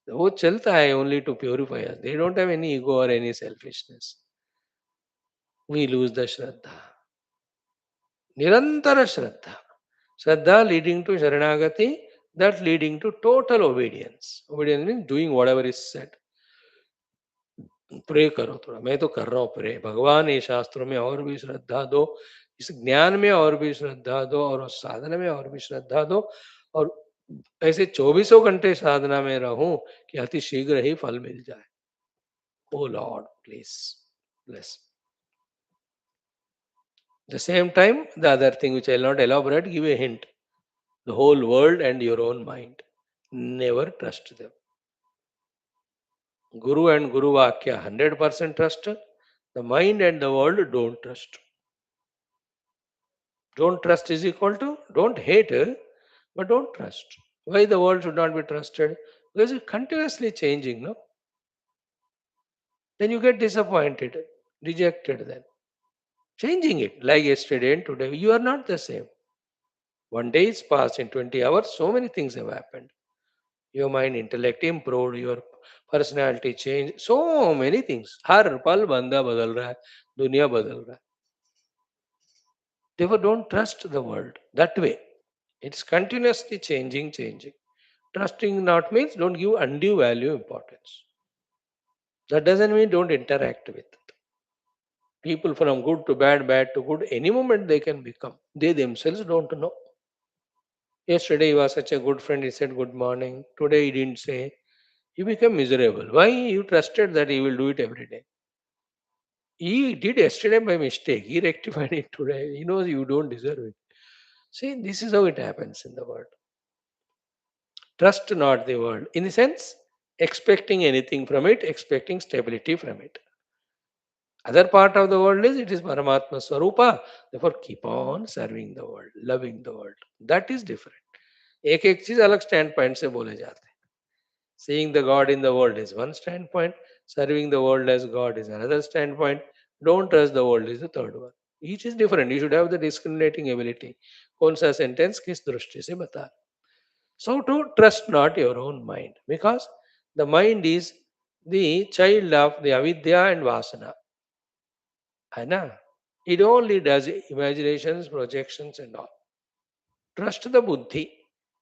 वो चलता है only to purify us. They don't have any ego or any selfishness. We lose the Shraddha. Nirantara Shraddha. Shraddha leading to Sharanagati, that leading to total obedience. Obedience means doing whatever is said. Pray करो थोड़ा, मैं तो कर रहा हूँ pray, भगवान ये शास्त्रों में और भी श्रद्धा दो, इस ज्ञान में और भी श्रद्धा दो, और उस साधना में और भी श्रद्धा दो, और ऐसे चौबीसों घंटे साधना में रहूं कि अति शीघ्र ही फल मिल जाए. O Lord please bless. The same time, the other thing which I will not elaborate, give a hint. The whole world and your own mind. Never trust them. Guru and Guru Vakya, 100% trust. The mind and the world don't trust. Don't trust is equal to don't hate, but don't trust. Why the world should not be trusted? Because it's continuously changing, no? Then you get disappointed, rejected then. Changing it like yesterday and today, you are not the same. One day is passed, in 20 hours, so many things have happened. Your mind intellect improved, your personality changed, so many things. हर पल बंदा बदल रहा है, दुनिया बदल रहा है. Therefore, don't trust the world that way. It's continuously changing, changing. Trusting not means don't give undue value importance. That doesn't mean don't interact with it. People from good to bad, bad to good, any moment they can become. They themselves don't know. Yesterday he was such a good friend, he said good morning. Today he didn't say. You become miserable. Why? You trusted that he will do it every day. He did yesterday by mistake. He rectified it today. He knows you don't deserve it. See, this is how it happens in the world. Trust not the world. In the sense, expecting anything from it, expecting stability from it. Other part of the world is it is Paramatma Swarupa. Therefore, keep on serving the world, loving the world. That is different. एक एक चीज अलग stand point से बोले जाते हैं. Seeing the God in the world is one standpoint. Serving the world as God is another standpoint. Don't trust the world is the third one. Each is different. You should have the discriminating ability. कौन सा sentence किस दृष्टि से बता. So to trust not your own mind, because the mind is the child of the avidya and vasana. है ना? It only does imaginations, projections and all. Trust the buddhi,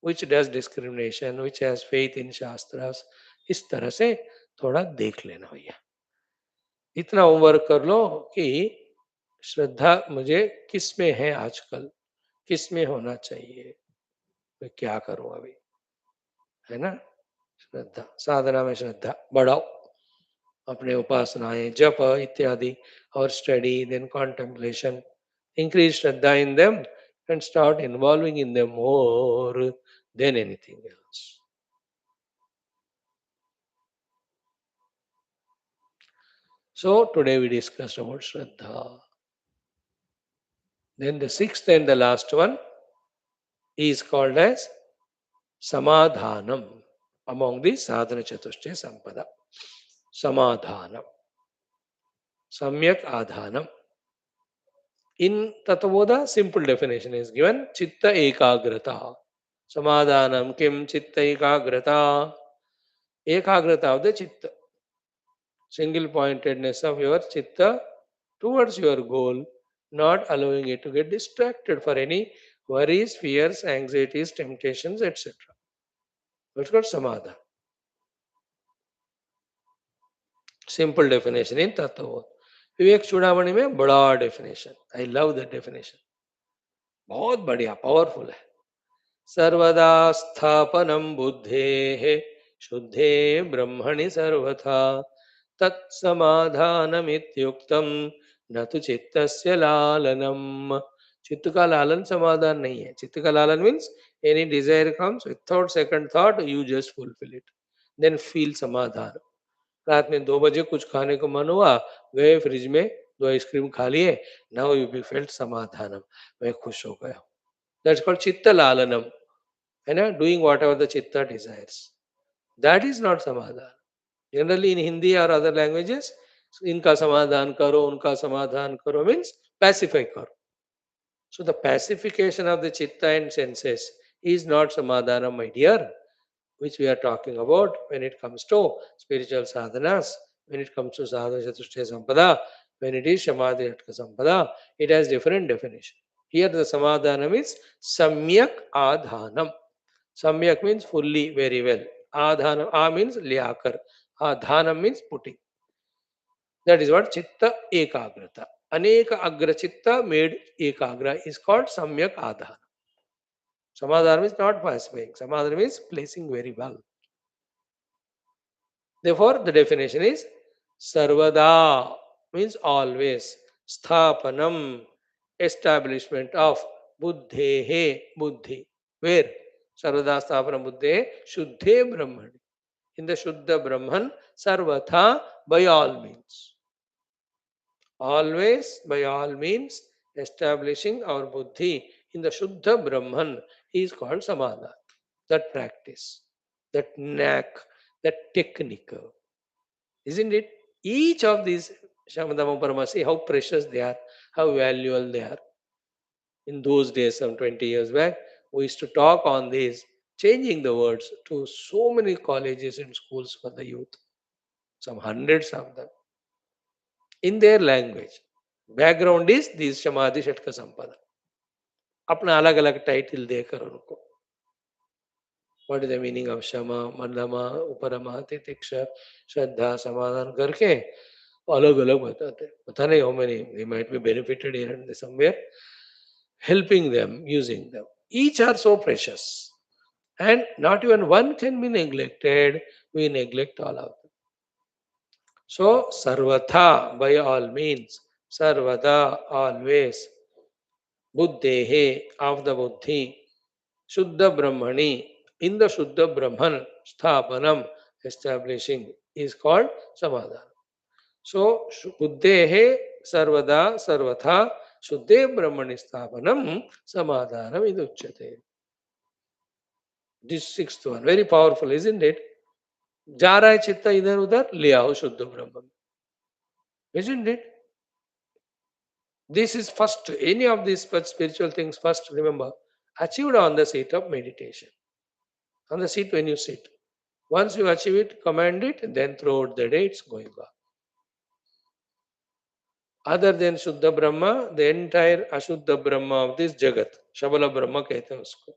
which does discrimination, which has faith in shastras. इस तरह से थोड़ा देख लेना भैया. इतना होमवर्क कर लो कि श्रद्धा मुझे किस में है आजकल, किस में होना चाहिए, मैं क्या करूं अभी, है ना? श्रद्धा, साधना में श्रद्धा बढ़ाओ. अपने उपासनाएं, जप इत्यादि, और study, then contemplation. Increase Shraddha in them, and start involving in them more than anything else. So today we discussed about Shraddha. Then the sixth and the last one is called as Samadhanam among the Sadhana Chatushtaya Sampada. Samadhanam. Samyak Adhanam. In Tatavoda, simple definition is given Chitta Ekagrata. Samadhanam Kim Chitta Ekagrata. Ekagrata of the Chitta. Single pointedness of your Chitta towards your goal, not allowing it to get distracted for any worries, fears, anxieties, temptations, etc. That's called Samadha. Simple definition in Tattva. विवेक चूड़ामणि में बड़ा definition. I love the definition. बहुत बढ़िया, powerful है. सर्वदा स्थापनम बुद्धेः शुद्धे ब्रह्मणि सर्वथा तत्समाधानमित्युक्तम न तो चित्तस्य लालनम. चित्त का लालन समाधान नहीं है. चित्त का लालन means any desire comes without second thought you just fulfil it, then feel samadhan. रात में 2 बजे कुछ खाने को मन हुआ, गए फ्रिज में 2 आइसक्रीम खा लिए, नाउ यू बी फेल्ट समाधानम, मैं खुश हो गया. दैट्स कॉल्ड चित्त लालनम, है ना, डूइंग वॉट एवर द चित्त डिजायर्स. दैट इज नॉट समाधान. जनरली इन हिंदी और अदर लैंग्वेजेस इनका समाधान करो, उनका समाधान करो मीन्स पैसिफाई करो. सो द पैसिफिकेशन ऑफ द चित्त and senses is not samadhana, my dear, which we are talking about when it comes to spiritual sadhanas, when it comes to sadhana chatushtaya sampada, when it is samadhi atka sampada, it has different definition. Here the samadhana means samyak adhanam. Samyak means fully, very well. Adhanam, a means liakar. Adhanam means putting. That is what chitta ekagrata. Aneka agra chitta made ekagra is called samyak adhanam. Samadhana is not pacifying. Samadhana is placing very well. Therefore, the definition is sarvada means always. Sthapanam, establishment of buddhehe, buddhi. Where? Sarvada sthapanam buddhehe, shuddhe brahmani. In the Shuddha Brahman, sarvatha, by all means. Always, by all means, establishing our buddhi in the Shuddha Brahman is called samadha. That practice, that knack, that technique. Isn't it? Each of these Shamadama Paramasi, how precious they are, how valuable they are. In those days, some 20 years back, we used to talk on this, changing the words to so many colleges and schools for the youth, some hundreds of them, in their language. Background is these Samadhi Shatka Sampada. अपना अलग अलग title देकर उनको what is the meaning of क्षमा, मध्यमा, उपरमा, तितिक्षा, श्रद्धा, समाधान करके अलग अलग बताते. पता नहीं how many they might be benefited here and somewhere, helping them, using them. Each are so precious. And not even one can be neglected. We neglect all of them. So, sarvatha, by all means, sarvada, always, buddhehe, of the buddhi, shuddha brahmani, in the shuddha brahman, sthapanam, establishing, is called samadhana. So, buddhehe, sarvada, sarvatha, शुद्धे ब्रह्मणि स्थापनम समाधानम इदुच्यते. This sixth one, very powerful, isn't it? जा रहा है चित्त इधर उधर, ले आओ शुद्ध ब्रह्म. Isn't it? This is first, any of these spiritual things, first remember, achieved on the seat of meditation. On the seat when you sit. Once you achieve it, command it, then throughout the day it's going on. Other than Shuddha Brahma, the entire Ashuddha Brahma of this Jagat, Shabala Brahma कहते हैं उसको.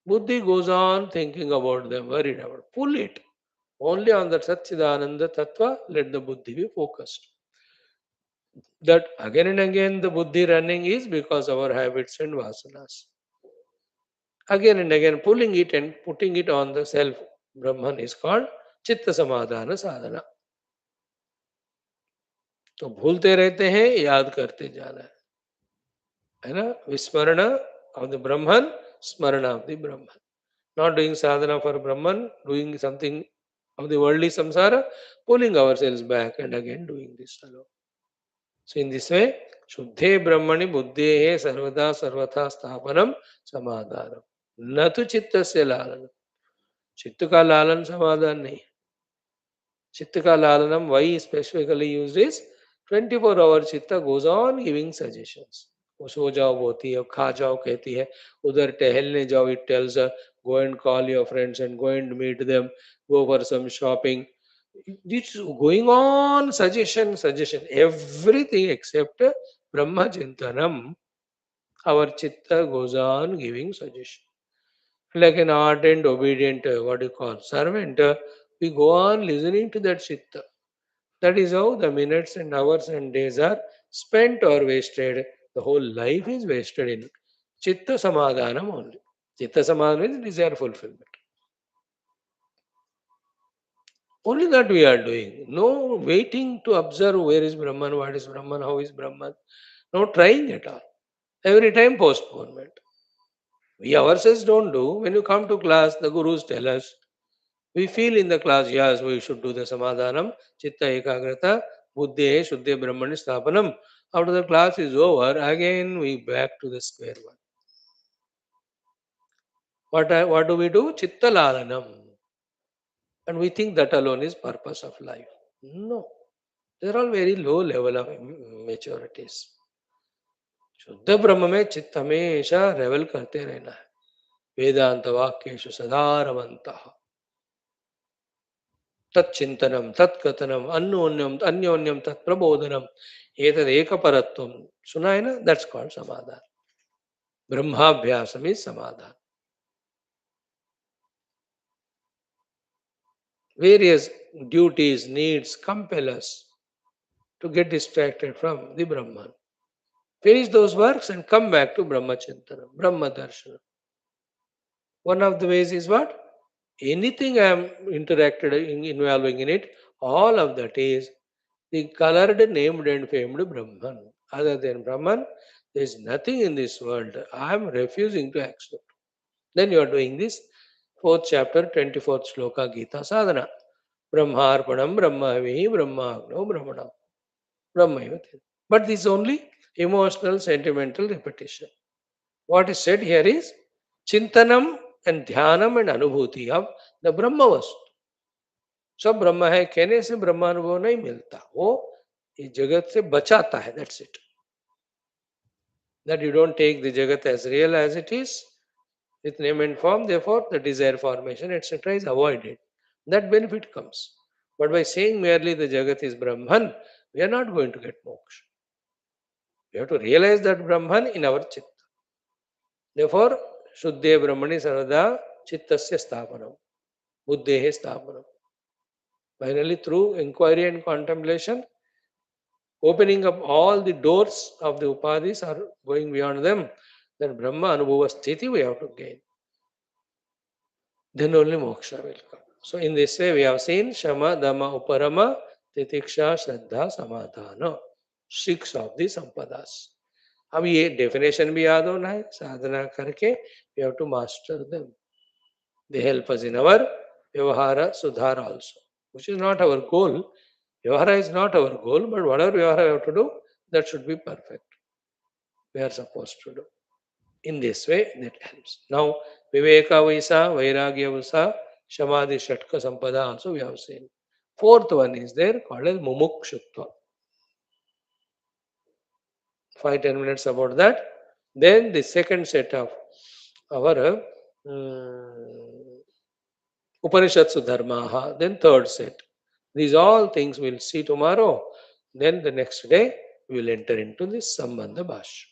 Buddhi goes on thinking about them, worried about. Pull it. Only on the Satchidananda Tattva, let the Buddhi be focused. That again and again the Buddhi running is because of our habits and vasanas. Again and again pulling it and putting it on the self, Brahman, is called Chitta Samadhana Sadhana. तो भूलते रहते हैं, याद करते जाना है. Vismarana of the Brahman, Smarana of the Brahman. Not doing sadhana for Brahman, doing something of the worldly samsara, pulling ourselves back and again doing this alone. So in this way, Shuddhe Brahmani Buddhehe Sarvada Sarvatha Sthapanam Samadhanam. न तो चित्त से लालन, चित्त का लालन समाधान नहीं. चित्त का लालनम why specifically used is 24 hour चित्त goes on giving suggestions. वो सो जाओ बोलती है, खा जाओ कहती है, उधर टहलने जाओ, it tells her, go and call your friends and go and meet them, go for some shopping. It's going on suggestion, suggestion, everything except Brahma Chintanam. Our chitta goes on giving suggestion. Like an ardent, obedient, what do you call, servant, we go on listening to that chitta. That is how the minutes and hours and days are spent or wasted. The whole life is wasted in chitta samadhanam only. Chitta samadhanam means desire fulfillment. Only that we are doing. No waiting to observe where is Brahman, what is Brahman, how is Brahman. No trying at all. Every time postponement. We ourselves don't do. When you come to class, the gurus tell us. We feel in the class, yes, we should do the samadhanam, chitta ekagrata, buddhe, shuddhe brahmani sthapanam. After the class is over, again we back to the square one. What do we do? Chitta lalanam. And we think that alone is purpose of life. No. They're all very low level of maturities. शुद्ध ब्रह्म में चित्त हमेशा रेवल करते रहना है. वेदांत वाक्येषु सदा रमन्तः. तच्चिंतनम तत्कथनम अन्योन्यम अन्योन्यम तत्प्रबोधनम एतदेक परत्वम. सुना है ना? दैट्स कॉल्ड समाधान. ब्रह्माभ्यासम इज समाधान. Various duties, needs compel us to get distracted from the Brahman. Finish those works and come back to Brahma Chintana, Brahma Darshana. One of the ways is what? Anything I am interacted involving in it, all of that is the colored, named, and famed Brahman. Other than Brahman, there is nothing in this world. I am refusing to accept. Then you are doing this. Fourth chapter, 24th sloka Gita Sadhana. Brahmarpanam, Brahmavihi, Brahmagno, Brahmana. Brahmaiva. But this is only emotional, sentimental repetition. What is said here is Chintanam and Dhyanam and Anubhuti of the Brahma Vastu. सब ब्रह्म है कहने से ब्रह्मानुभव नहीं मिलता, वो इस जगत से बचाता है. That's it. That you don't take the jagat as real as it is with name and form, therefore the desire formation etc. is avoided. That benefit comes. But by saying merely the jagat is Brahman, we are not going to get moksha. We have to realize that Brahman in our chitta. Therefore, Shuddhe Brahmani Sarvada Chittasya Sthapanam, Buddhehe Sthapanam. Finally, through inquiry and contemplation, opening up all the doors of the upadhis or going beyond them, then Brahma Anubhava Sthiti we have to gain. Then only moksha will come. So in this way we have seen Shama, Dhamma, Uparama, Titiksha, Shraddha, Samadhana. 6 of the Sampadas. अब ये definition भी याद होना है. साधना करके we have to master them. They help us in our Vyavahara Sudhara also, which is not our goal. Vyavahara is not our goal, but whatever Vyavahara we have to do, that should be perfect. We are supposed to do. In this way, that helps. Now, Viveka Vaisa, Vairagya Vaisa, Shamadhi Shatka Sampada also we have seen. Fourth one is there called as Mumukshutva. 5-10 minutes about that. Then the second set of our Upanishads Dharmaha, then third set. These all things we'll see tomorrow. Then the next day we will enter into this Sambandha Bhashyam.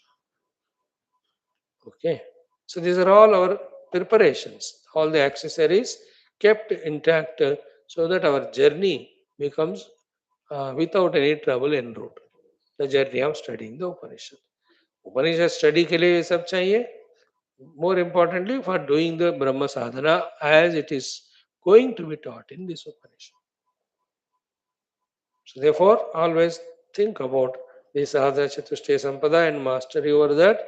Okay. So these are all our preparations, all the accessories kept intact so that our journey becomes without any trouble en route. The journey of studying the Upanishad. Upanishad study के लिए ये सब चाहिए. More importantly, for doing the Brahma sadhana as it is going to be taught in this Upanishad. So therefore, always think about the sadhana chatushtaya sampada and mastery over that.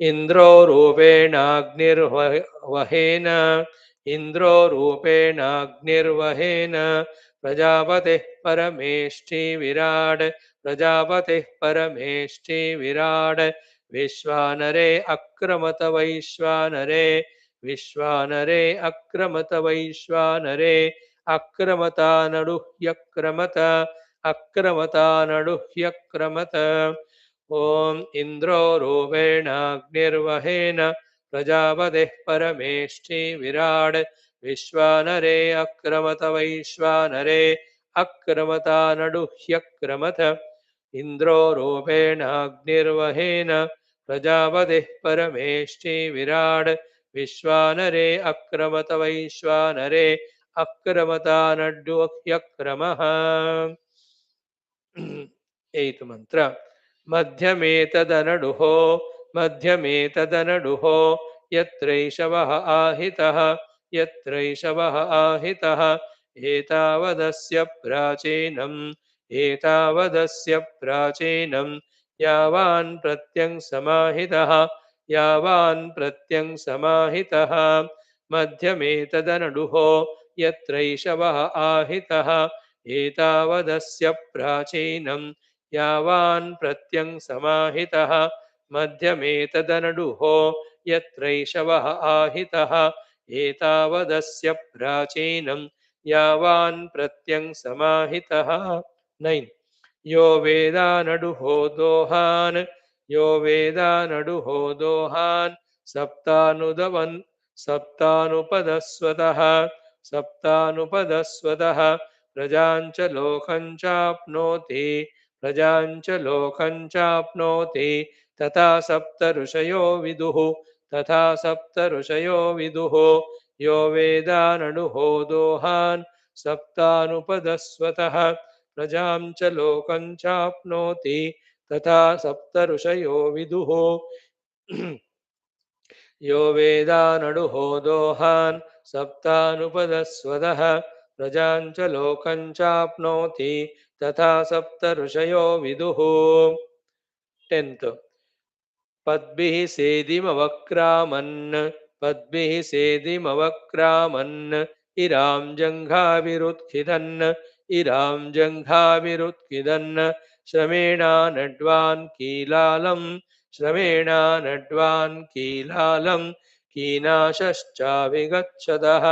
इंद्रो रूपेणाग्निर्वहेन इंद्रो रूपेणाग्निर्वहेन प्रजापतिः परमेष्ठि विराड प्रजापतिः परमेष्ठि विराड विश्वानरे अक्रमत वैश्वानरे विश्वानरे अक्रमत वैश्वानरे अक्रमतानडुह्यक्रमत अक्रमतानडुह्यक्रमत ॐ इन्द्रो रूपेणाग्निर्वहेन प्रजापतिः परमेष्ठि विराड विश्वानरे अक्रमत वैश्वानरे अक्रमतानडुह्यक्रमत इंद्रो रूपेणाग्निर्वहेन प्रजापतिः परमेष्ठि विराड विश्वानरे अक्रमत वैश्वानरे अक्रमतानड्युह्यक्रमः 8th मंत्र मध्यमेतदनडुः मध्यमेतदनडुः यत्रैषवः आहितः यत्रैषवः आहितः एतावदस्य प्राचीनम् एतावदस्य प्राचीनम् यावान् प्रत्यं समाहितः यावान् प्रत्यं समाहितः मध्यमेतदनडुः यत्रैषवः आहितः एतावदस्य प्राचीनम् यावान् प्रत्यं समाहितः मध्यमेतदनडुः यत्रैषवः आहितः एतावदस्य प्राचीनम् यावान् प्रत्यं समाहितः 9 यो वेदानडुहो दोहान् यो वेदानडुहो दोहान् सप्तानुदवन् सप्तानुपदस्वतः सप्तानुपदस्वतः प्रजाञ्च लोकञ्चाप्नोति प्रजाञ्च लोकञ्चाप्नोति तथा सप्त ऋषयो विदुः तथा सप्त ऋषयो विदुः यो वेदानडुहो दोहान् सप्तानुपदस्वतः प्रजां च लोकं चाप्नोति तथा सप्त ऋषयो विदुः यो वेदानडुहो दोहान् सप्तानुपदस्वतः प्रजां च लोकं चाप्नोति तथा सप्त ऋषयो विदुः 10th पद्भिः सेदिमवक्रामन् पद्भिः सेदिमवक्रामन् इरां जङ्घाभिरुत्खिदन् इरां जङ्घाभिरुत्खिदन् श्रमेणानड्वान् कीलालं श्रमेणानड्वान् कीलालं कीनाशश्चाभिगच्छतः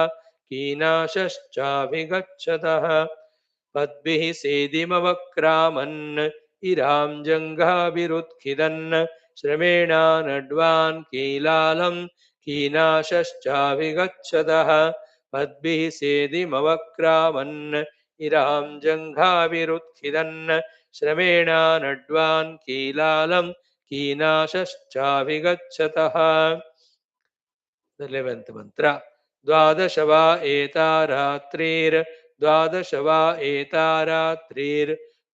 कीनाशश्चाभिगच्छतः पद्भिः सेदिमवक्रामन् इरां जङ्घाभिरुत्खिदन् श्रमेणानड्वान् कीलालं कीनाशश्चाभिगच्छतः पद्भिः सेदिमवक्रामन् इरां जङ्घाभिरुत्खिदन् श्रमेणानड्वान् कीलालं कीनाशश्चाभिगच्छतः 11th मंत्र द्वादश वा द्वादश वा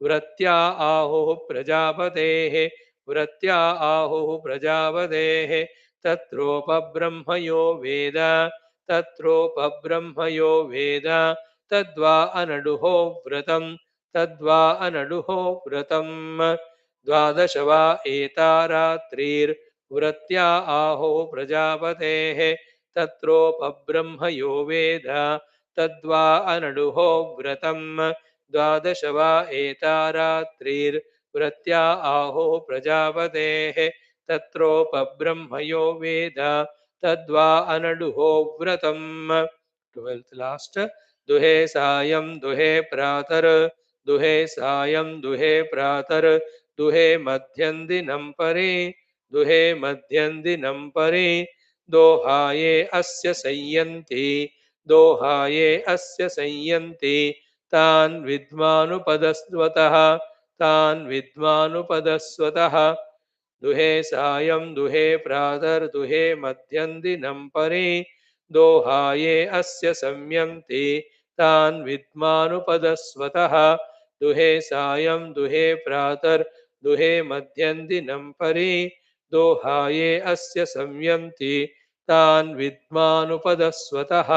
वृत्त्या आहुः प्रजापतेः वृत्त्या आहुः प्रजापतेः तत्रोपब्रह्मयो वेद तत्रोपब्रह्मयो वेद तद्वा अनडुहो व्रतं तद्वा अनडुहो व्रतं द्वादश वा वृत्त्या आहुः प्रजापतेः तत्रोपब्रह्मयो वेद तद्वा अनडुहो व्रतं द्वादश वा वृत्त्या आहुः प्रजापतेः तत्रोपब्रह्मयो वेद तद्वा अनडुहो व्रतं 12th लास्ट दुहे सायं दुहे प्रातर दुहे सायं दुहे प्रातर दुहे मध्यं दिनं परे दुहे मध्यं दिनं परे दोहाये अस्य संयन्ति दोहाये अस्य संयन्ति तान् विद्वानुपदस्वतः तान् विद्वानुपदस्वतः दुहे सायं दुहे प्रातर् दुहे मध्यं दिनं परे दोहाये अस्य संयन्ति तान् विद्वानुपदस्वतः दुहे सायं दुहे प्रातर् दुहे मध्यं दिनं परे दोहाये अस्य संयन्ति तान् विद्वानुपदस्वतः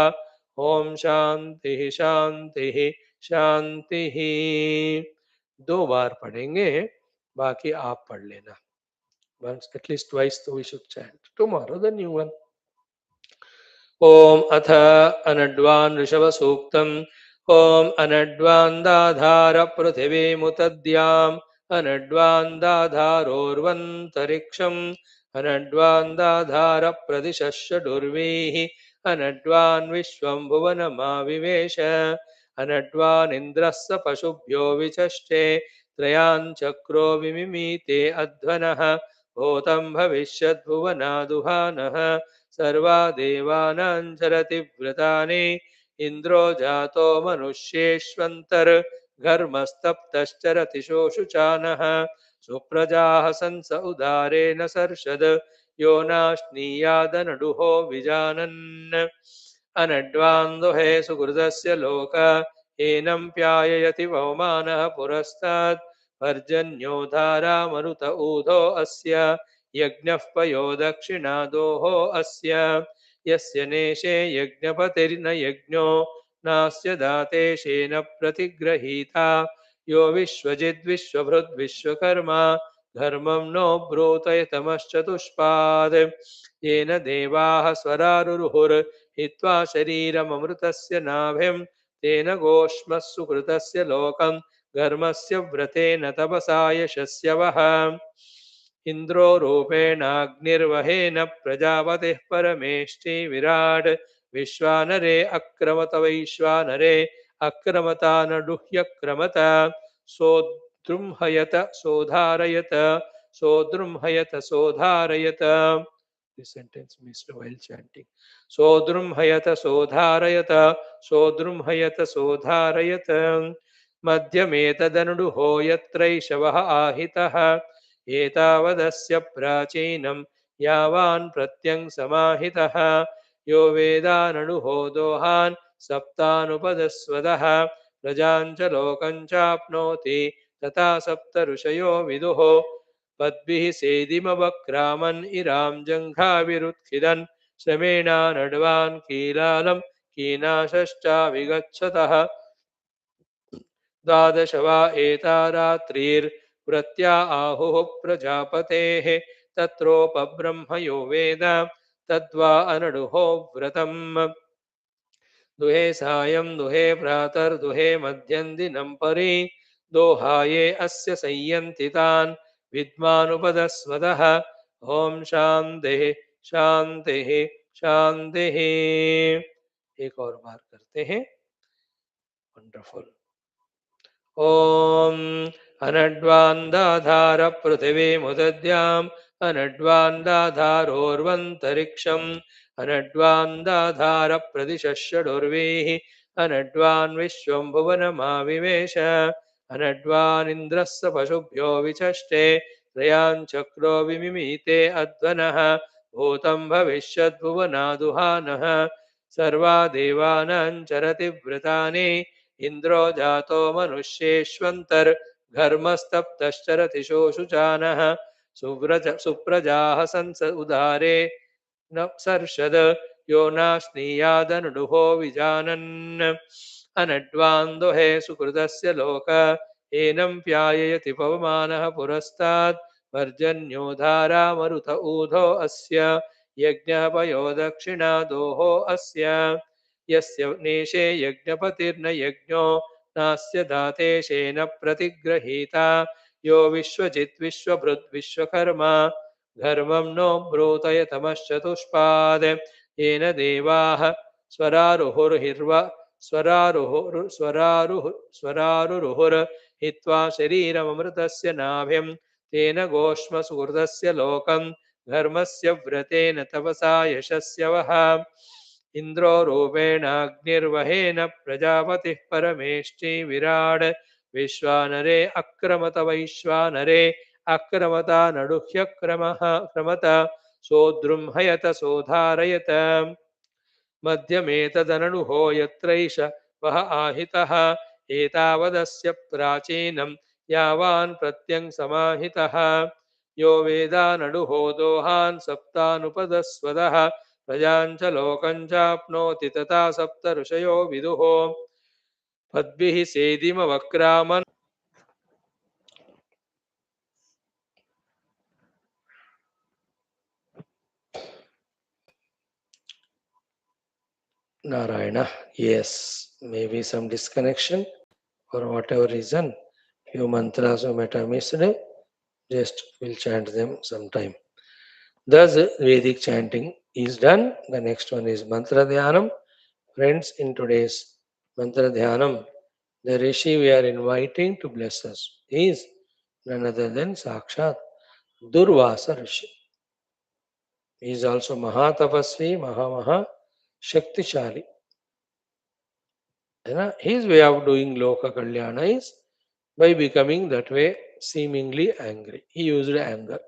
ओम शांति शांति शांति 2 बार पढ़ेंगे, बाकी आप पढ़ लेना। Once, at least twice, we should chant. Tomorrow, the new one. Om Atha Anadvan Rishabha Suktam. Om Anadvan Dadhara Pruthivi Mutadyam. Anadvan Dadharorvan Tariksham. Anadvan Dadhara Pradishasya Durvihi. Anadvan Vishwam Bhuvanama Vivesha. Anadvan Indrassa Pashubhyo Vichaste. Trayan Chakro Vimimite Advanaha. Bhotam Bhavishyad Bhuvanaduhanaha. सर्वा देवानां चरति व्रतानि इन्द्रो जातो मनुष्येष्वन्तर घर्मस्तप्तश्चरति शोषुचानः सुप्रजाः हसन्स उदारेण सर्षद यो नाश्नीयादनडुहो विजानन् अनड्वान्दुहे सुकृतस्य लोक एनं प्याययति पवमानः पुरस्तात् पर्जन्यो धारामरुत ऊधो अस्य यज्ञः पयो दक्षिणादोः अस्य यस्य नेशे यज्ञपतिर्न यज्ञो नास्य दातेशेन प्रतिगृहीता यो विश्वजिद्विश्वभृद्विश्वकर्मा धर्मं नो ब्रूतयतमश्चतुष्पात् येन देवाः स्वरारुरुहुर्हित्वा शरीरममृतस्य नाभिं तेन गोष्मः सुकृतस्य लोकं घर्मस्य व्रतेन तपसा यशस्य वः इन्द्रो रूपेणाग्निर्वहेन प्रजापतिः परमेष्टि विराट् विश्वानरे अक्रमत वैश्वानरे अक्रमता न दुह्यक्रमत सोद्रुम्हयत सोधारयत सोद्रुम्हयत सोधारयत. This sentence missed while chanting. Sodrumhayata sodharayata sodrumhayata sodharayata madhyametadanuduho yatraishavaha ahitaha एतावदस्य प्राचीनं यावान् प्रत्यं समाहितः यो वेदाननुहो दोहान् सप्तानुपदस्वदः प्रजाञ्च लोकञ्चाप्नोति तथा सप्त ऋषयो विदुः पद्भिः सेदिमवक्रामन् इरां जङ्घाविरुत्खिदन् श्रमेणानड्वान् कीलालं कीनाशश्चाविगच्छतः द्वादश वा एता रात्रिर्व्रत्या आहुः प्रजापतेः तत्रोपब्रह्म यो वेद तद्वा अनडुहो व्रतम् दुहे सायं दुहे प्रातर्दुहे मध्यं दिनं परि दोहाये अस्य संयन्ति तान् विद्वानुपदस्वदः ॐ शान्तिः शान्तिः शान्तिः. एक और बार करते हैं. वंडरफुल. ॐ अनड्वान्दाधार पृथिवीमुदद्याम् अनड्वान्दाधारोर्वन्तरिक्षम् अनड्वान्दाधार प्रदिशश्षडुर्वीः अनड्वान् विश्वं भुवनमाविवेश अनड्वानिन्द्रस्य पशुभ्यो विचष्टे त्रयाञ्चक्रो विमिमीते अध्वनः भूतं भविष्यद्भुवनादुहानः सर्वा देवानां चरति व्रतानि इन्द्रो जातो मनुष्येष्वन्तर घर्मस्तप्तश्चरति शोषुचानः सुप्रजाः हसन्स उदारे न सर्षद यो नाश्नीयादनुडुहो विजानन् अनड्वान्दुहे सुकृतस्य लोक एनं प्याययति पवमानः पुरस्तात् पर्जन्यो धारामरुत ऊधो अस्य यज्ञः पयो दक्षिणादोः अस्य यस्य नेशे यज्ञपतिर्न यज्ञो नास्य दातेशेन प्रतिगृहीता यो विश्वजित् विश्वभृद् विश्वकर्मा धर्मं नो ब्रूतयतमश्चतुष्पात् येन देवाः स्वरारुरुहुर्हित्वा शरीरममृतस्य नाभिं तेन गोष्मसुहृतस्य लोकं धर्मस्य व्रतेन तपसा यशस्य वः इन्द्रो रूपेणाग्निर्वहेन प्रजापतिः परमेष्टि विराट् विश्वानरे अक्रमत वैश्वानरे अक्रमता नडुह्यक्रमः क्रमत सोद्रुम्हयत सोधारयत मध्यमेतदननुहो यत्रैष वः आहितः एतावदस्य प्राचीनं यावान् प्रत्यं समाहितः यो वेदानडुहो दोहान् सप्तानुपदस्वदः प्रजाञ्च लोकञ्चाप्नोति तथा सप्त ऋषयो विदुः पद्भिः सेदिमवक्रामन् Narayana. Yes, maybe some disconnection for whatever reason. Few mantras we might have missed. Just we'll chant them sometime. Thus, Vedic chanting is done. The next one is mantra dhyanam. Friends, in today's mantra dhyanam, the Rishi we are inviting to bless us is none other than Sakshat Durvasa Rishi. He is also Mahatapasvi, Mahamaha Shaktishali. His way of doing Loka Kalyana is by becoming that way seemingly angry. He used anger.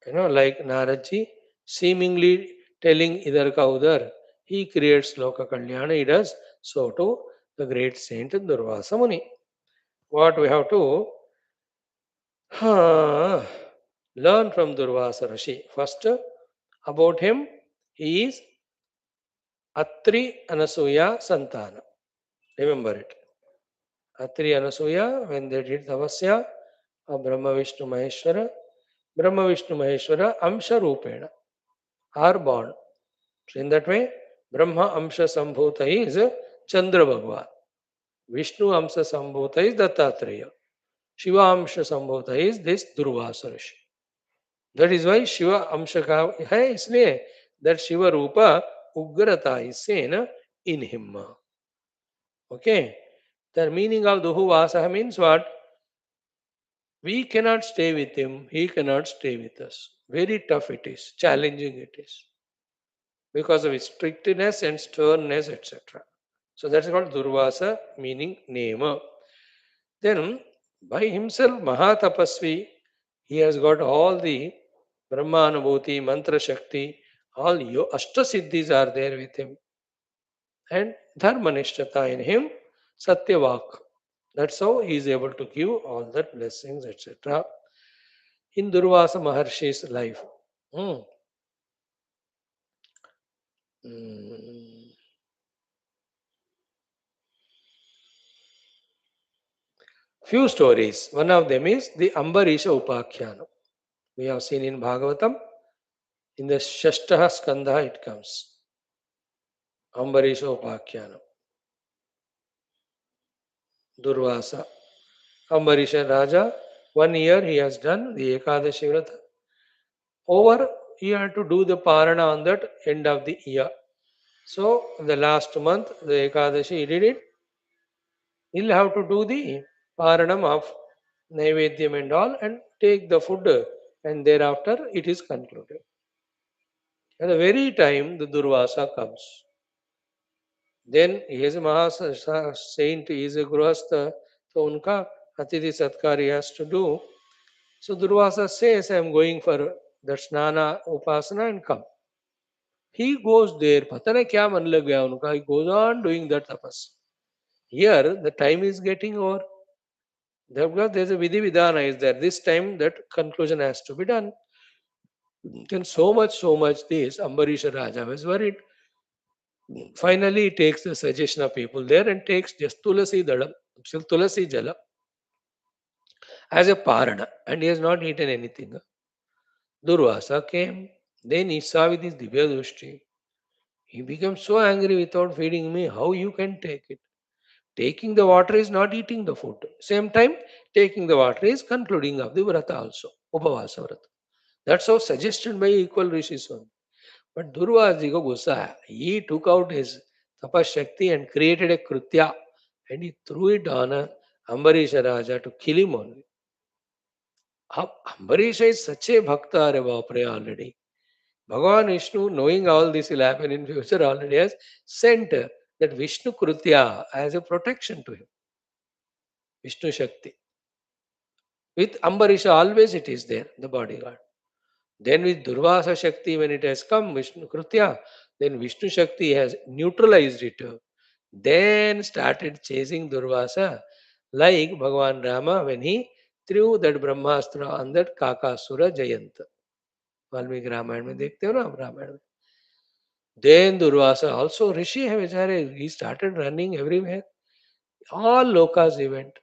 Like Naradji, seemingly telling idhar ka udhar, he creates Loka Kalyana, he does so too the great saint Durvasa Muni. What we have to learn from Durvasa Rishi. First, about him, he is Atri Anasuya Santana. Remember it. Atri Anasuya, when they did Tavasya of Brahma Vishnu Maheshwara Amsha Rupena are born. So in that way, Brahma Amsha Sambhuta is Chandra Bhagwan. Vishnu Amsha Sambhuta is Dattatreya. Shiva Amsha Sambhuta is this Durvasa Rishi. That is why Shiva Amsha ka hai isliye that Shiva Rupa Ugrata is seen in him. Okay. The meaning of Duhu Vasa means what? We cannot stay with him, he cannot stay with us. Very tough it is, challenging it is. Because of his strictness and sternness, etc. So that's called Durvasa, meaning name. Then by himself, Mahatapasvi, he has got all the Brahmanubhuti, Mantra Shakti, all Ashtasiddhis are there with him. And Dharmanishtata in him, Satyavak. That's how he is able to give all that blessings, etc. In Durvasa Maharshi's life. Hmm. Hmm. Few stories. One of them is the Ambarisha Upakhyanam. We have seen in Bhagavatam. In the Shashtaha Skandha it comes. Ambarisha Upakhyanam. Durvasa. Ambarisha Raja, 1 year he has done the Ekadashi Vrata. Over, he had to do the Parana on that end of the year. So, the last month, the Ekadashi, he did it. He'll have to do the Paranam of Naivedyam and all and take the food, and thereafter it is concluded. At the very time the Durvasa comes, then he is a saint, he is a Grihastha, so unka Atiti Satkar he has to do. So Durvasa says, I am going for that Snana Upasana and come. He goes there, pata nahi kya man lag gaya unka, he goes on doing that tapas. Here the time is getting over. Because there is a Vidhi Vidhana is there. This time that conclusion has to be done. Then so much this Ambarisha Raja was worried. Finally, he takes the suggestion of people there and takes just Tulasi Dalam, Tulasi Jala as a parana, and he has not eaten anything. Durvasa came, then he saw with his Divya Dushti. He became so angry without feeding me. How you can take it? Taking the water is not eating the food. Same time, taking the water is concluding of the Vrata also, Upavasa Vrata. That's how suggested by equal rishis only. But Durvasa ko gussa. He took out his tapas shakti and created a krutya and he threw it on Ambarisha Raja to kill him only. Ambarisha is such a bhakta already. Bhagavan Vishnu, knowing all this will happen in future, already has sent that Vishnu Krutya as a protection to him. Vishnu Shakti. With Ambarisha, always it is there, the bodyguard. Then with Durvasa Shakti, when it has come, Vishnu Krutya, then Vishnu Shakti has neutralized it. Then started chasing Durvasa like Bhagavan Rama when he threw that Brahmastra on that Kakasura Jayanta. Valmiki Ramayan में देखते हो ना आप रामायण में. Then Durvasa also Rishi he started running everywhere. All lokas he went.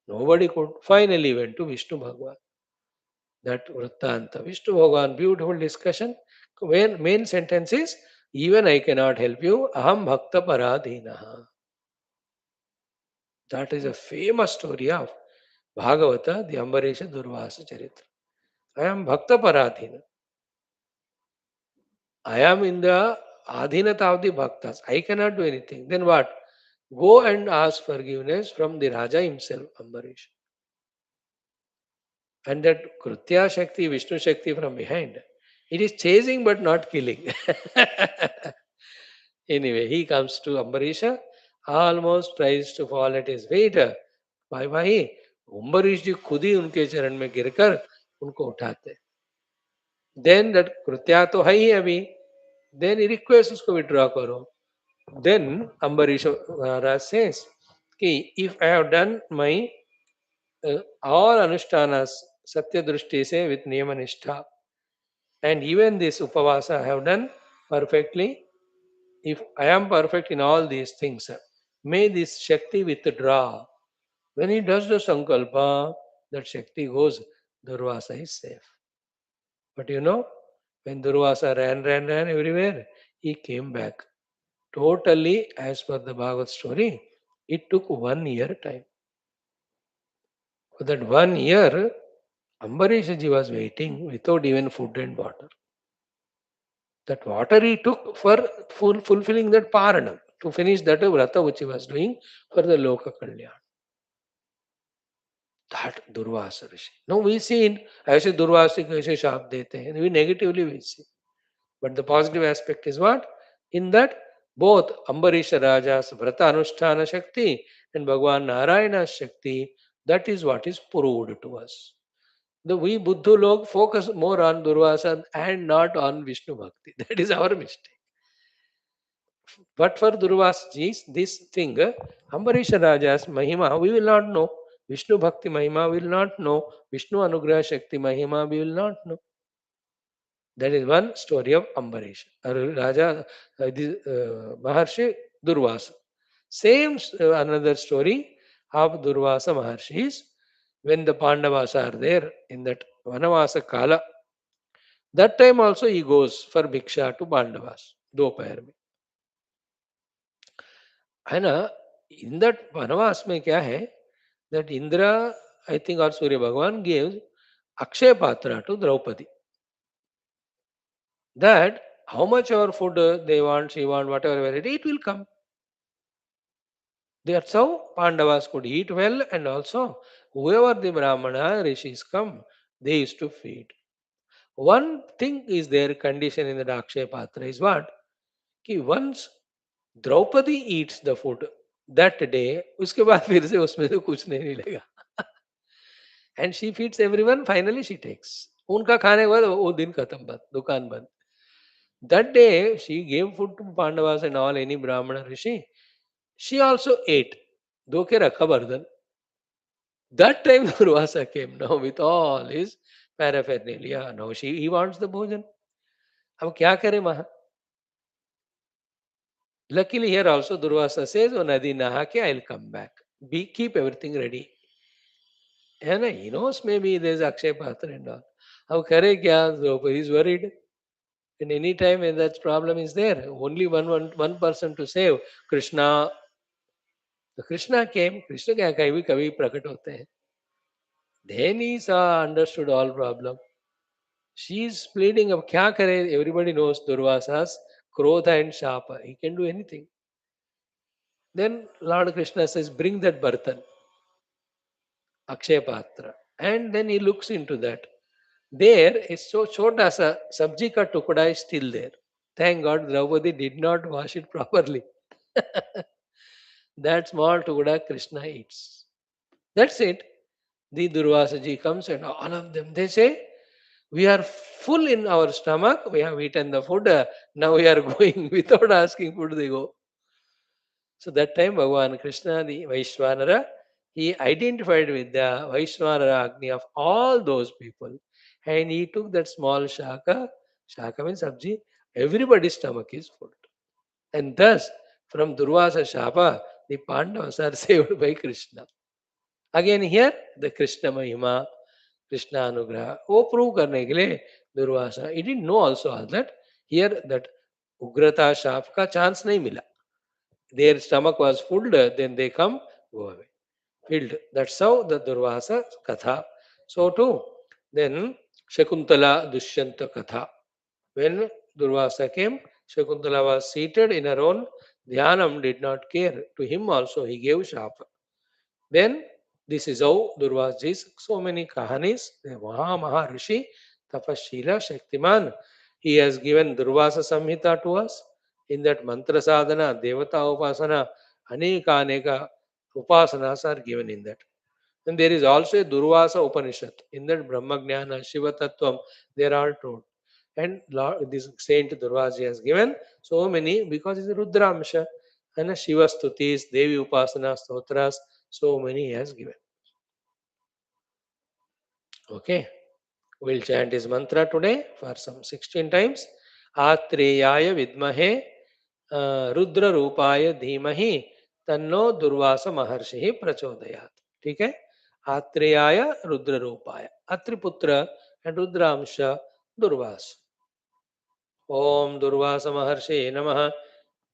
Nobody could. Finally went to Vishnu Bhagwan. That Vrittanta. Vishnu Bhagwan, beautiful discussion. Main sentence is Even I cannot help you. Aham bhakta paradhinaha. That is a famous story of Bhagavata, the Ambarisha Durvasa Charitra. I am bhakta paradhina. I am in the adhinata of the bhaktas. I cannot do anything. Then what? Go and ask forgiveness from the Raja himself, Ambarish. And that Krutya Shakti, Vishnu Shakti from behind, it is chasing but not killing. Anyway, he comes to Ambarisha, almost tries to fall at his feet. भाई अम्बरीश जी खुद ही उनके चरण में गिरकर उनको उठाते. Then that कृत्या तो है ही अभी. देन रिक्वेस्ट उसको विड्रॉ करो. देन अम्बरीश महाराज सेज कि if I have done my all anushtanas satya drushti se with niyama nishtha, and even this upavasa I have done perfectly. If I am perfect in all these things, may this shakti withdraw. When he does the sankalpa, that shakti goes, Durvasa is safe. But when Durvasa ran everywhere, he came back. Totally, as per the Bhagavad story, it took 1 year time. For that 1 year, Ambarishaji was waiting without even food and water. That water he took for fulfilling that paranam, to finish that vrata which he was doing for the Loka Kalyan. That Durvasa Rishi. Now we see in ऐसे दुर्वासा को ऐसे शाप देते हैं. We negatively we see. But the positive aspect is what? In that both Ambarisha Raja's vrata anusthana shakti and Bhagwan Narayana's shakti, that is what is proved to us. We Buddha log focus more on Durvasa and not on Vishnu Bhakti. That is our mistake. But for Durvasaji's, this thing, Ambarisha Raja's Mahima, we will not know. Vishnu Bhakti Mahima will not know. Vishnu Anugraha Shakti Mahima we will not know. That is one story of Ambarisha. Raja, Maharshi Durvasa. Same another story of Durvasa Maharshis when the Pandavas are there in that Vanavasa Kala. That time also he goes for Bhiksha to Pandavas. दोपहर में है ना. In that वनवास में क्या है that Indra, I think, or Surya Bhagavan gives Akshay Patra to Draupadi. That how much our food they want, she want, whatever variety, it will come. That's how Pandavas could eat well, and also whoever the Brahmana rishis come, they used to feed. One thing is their condition in the Akshay Patra is what? Ki once Draupadi eats the food that day, उसके बाद फिर से उसमें से कुछ नहीं मिलेगा. And she feeds everyone, finally she takes. उनका खाने के बाद वो दिन खत्म, बंद, दुकान बंद. That day she gave food to Pandavas and all, any Brahmana rishi. She also ate. दो के रखा बर्तन. That time Durvasa came now with all his paraphernalia. Now he wants the bhojan. अब क्या करे वहां? Luckily here also Durvasa says, "Oh Nadi naha ke, I'll come back. Keep everything ready." है ना? He knows maybe there's Akshay Patra and all. अब करे क्या? Draupadi is worried. And any time when that problem is there, only one person to save, Krishna. So Krishna came. Krishna क्या कभी कभी प्रकट होते हैं. Then he saw, understood all problem. She is pleading, अब क्या करे? Everybody knows Durvasa's Krodha and Shapa. He can do anything. Then Lord Krishna says, bring that Bhartan, Akshay Patra. And then he looks into that. There is so chota sa sabji ka tukda is still there. Thank God Draupadi did not wash it properly. That small tukda Krishna eats. That's it. The Durvasaji comes and all of them, they say, we are full in our stomach, we have eaten the food, now we are going without asking food, they go. So that time Bhagavan Krishna, the Vaishwanara, he identified with the Vaishwanara Agni of all those people. And he took that small shaka means sabji, everybody's stomach is full. And thus, from Durvasa Shapa, the Pandavas are saved by Krishna. Again here, the Krishna Mahima, Krishna Anugraha, वो prove करने के लिए Durvasa. He didn't know also all that. Here that उग्रता शाप का chance नहीं मिला. Their stomach was full, then they come, go away. Filled. That's how the Durvasa Katha. So too, then Shakuntala Dushyanta Katha. When Durvasa came, Shakuntala was seated in her own Dhyanam, did not care. To him also he gave Shapa. Then this is how Durvasa's so many kahanis, the MAHARSHI, Tapashila, Shaktiman. He has given Durvasa Samhita to us. In that mantra sadhana, Devata Upasana, Aneka Aneka Upasanas are given in that. And there is also a Durvasa Upanishad. In that Brahma Jnana, Shiva Tattvam, they are all told. And this Saint Durvasa has given so many because it's Rudramsha and Shiva Stutis, Devi Upasana, Stotras, so many he has given. Okay, we'll chant his mantra today for some 16 times. Atreyaya Vidmahe Rudra Rupaya Dhimahi Tanno Durvasa Maharshihi Prachodayat. ठीक है, आत्रेयाय Rudra रूपाय, अत्रिपुत्र and Rudransh Durvasa. ओम दुर्वास महर्षि नमः.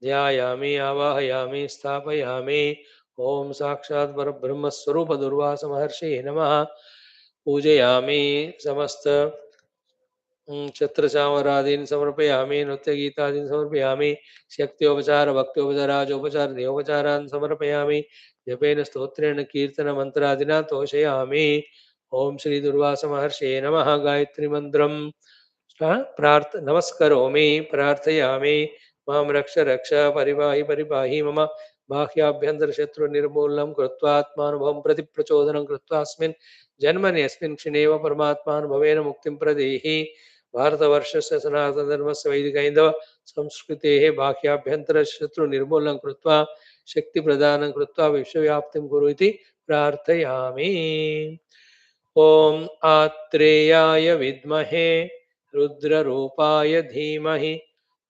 ध्यायामि आवाहयामि स्थापयामि. ओम साक्षात् परब्रह्म स्वरूप दुर्वास महर्षि नमः. पूजयामि समस्त छत्रचामरादीन समर्पयामि. नृत्यगीतादीन समर्पयामि. शक्त्योपचार भक्त्योपचाराजोपचार देवोपचारान् समर्पयामि. जपेन स्तोत्रेण कीर्तन मंत्रादिना तोषयामि. ओम श्री दुर्वास महर्षे नमः. गायत्री मंत्रम नमस्करोमि, प्रार्थयामि. मां रक्ष रक्ष परिपाहि परिपाहि. मम बाह्याभ्यन्तर शत्रु निर्मूलनं कृत्वा आत्मानुभवं प्रति प्रचोदनं कृत्वा अस्मिन् जन्मनि अस्मिन् क्षणेव परमात्मानुभवेन मुक्तिं प्रदेहि. भारतवर्षस्य सनातनधर्मस्य वैदिकैन्दव संस्कृतेः बाह्याभ्यन्तर शत्रु निर्मूलनं कृत्वा शक्ति प्रदानं कृत्वा विश्वव्याप्तिं कुरु इति प्रार्थयामि. ओम आत्रेयाय विद्महे रुद्ररूपाय धीमहि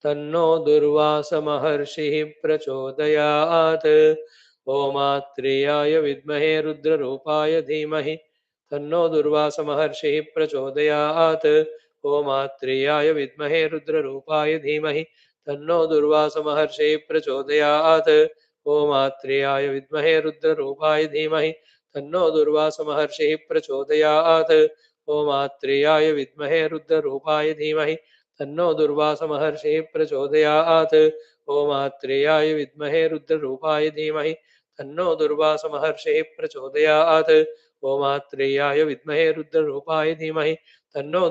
तन्नो दुर्वासमहर्षिः प्रचोदयात्. ओम आत्रेयाय विद्महे रुद्ररूपाय धीमहि तन्नो दुर्वासमहर्षिः प्रचोदयात्. ओम आत्रेयाय विद्महे रुद्ररूपाय धीमहि तन्नो दुर्वासमहर्षिः प्रचोदयात्. ओम आत्रेयाय विद्महे रुद्ररूपाय धीमहि तन्नो दुर्वास महर्षि प्रचोदयात्. ओम आत्रेयाय विद्महे रुद्ररूपाय धीमहि तन्नो दुर्वास महर्षि प्रचोदयात्. ओम आत्रेयाय विद्महे रुद्ररूपाय धीमहि तन्नो दुर्वास महर्षि प्रचोदयात्. ओम आत्रेयाय विद्महे रुद्ररूपाय धीमहि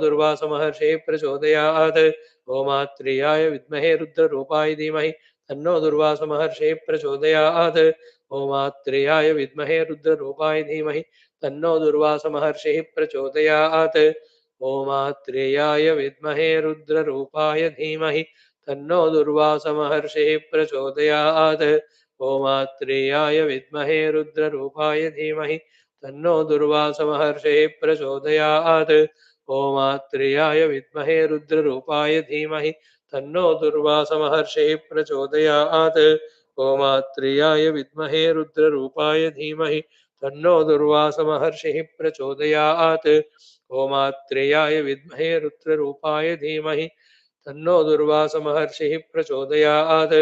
तन्नो दुर्वास महर्षि प्रचोदयात्. ओम आत्रेयाय विद्महे रुद्ररूपाय धीमहि तन्नो दुर्वास महर्षि प्रचोदयात्. ओम आत्रेयाय विद्महे रुद्ररूपाय धीमहि तन्नो दुर्वास महर्षिः प्रचोदयात्. ओम आत्रेयाय विद्महे रुद्ररूपाय धीमहि तन्नो दुर्वास महर्षिः प्रचोदयात्. ओम आत्रेयाय विद्महे रुद्ररूपाय धीमहि तन्नो दुर्वास महर्षिः प्रचोदयात्. ओम आत्रेयाय विद्महे रुद्ररूपाय धीमहि तन्नो दुर्वास महर्षिः प्रचोदयात्. ओम आत्रेयाय विद्महे रुद्ररूपाय धीमहि तन्नो दुर्वास महर्षिः प्रचोदयात्. ओम आत्रेयाय विद्महे रुद्ररूपाय धीमहि तन्नो दुर्वास महर्षिः प्रचोदयात्.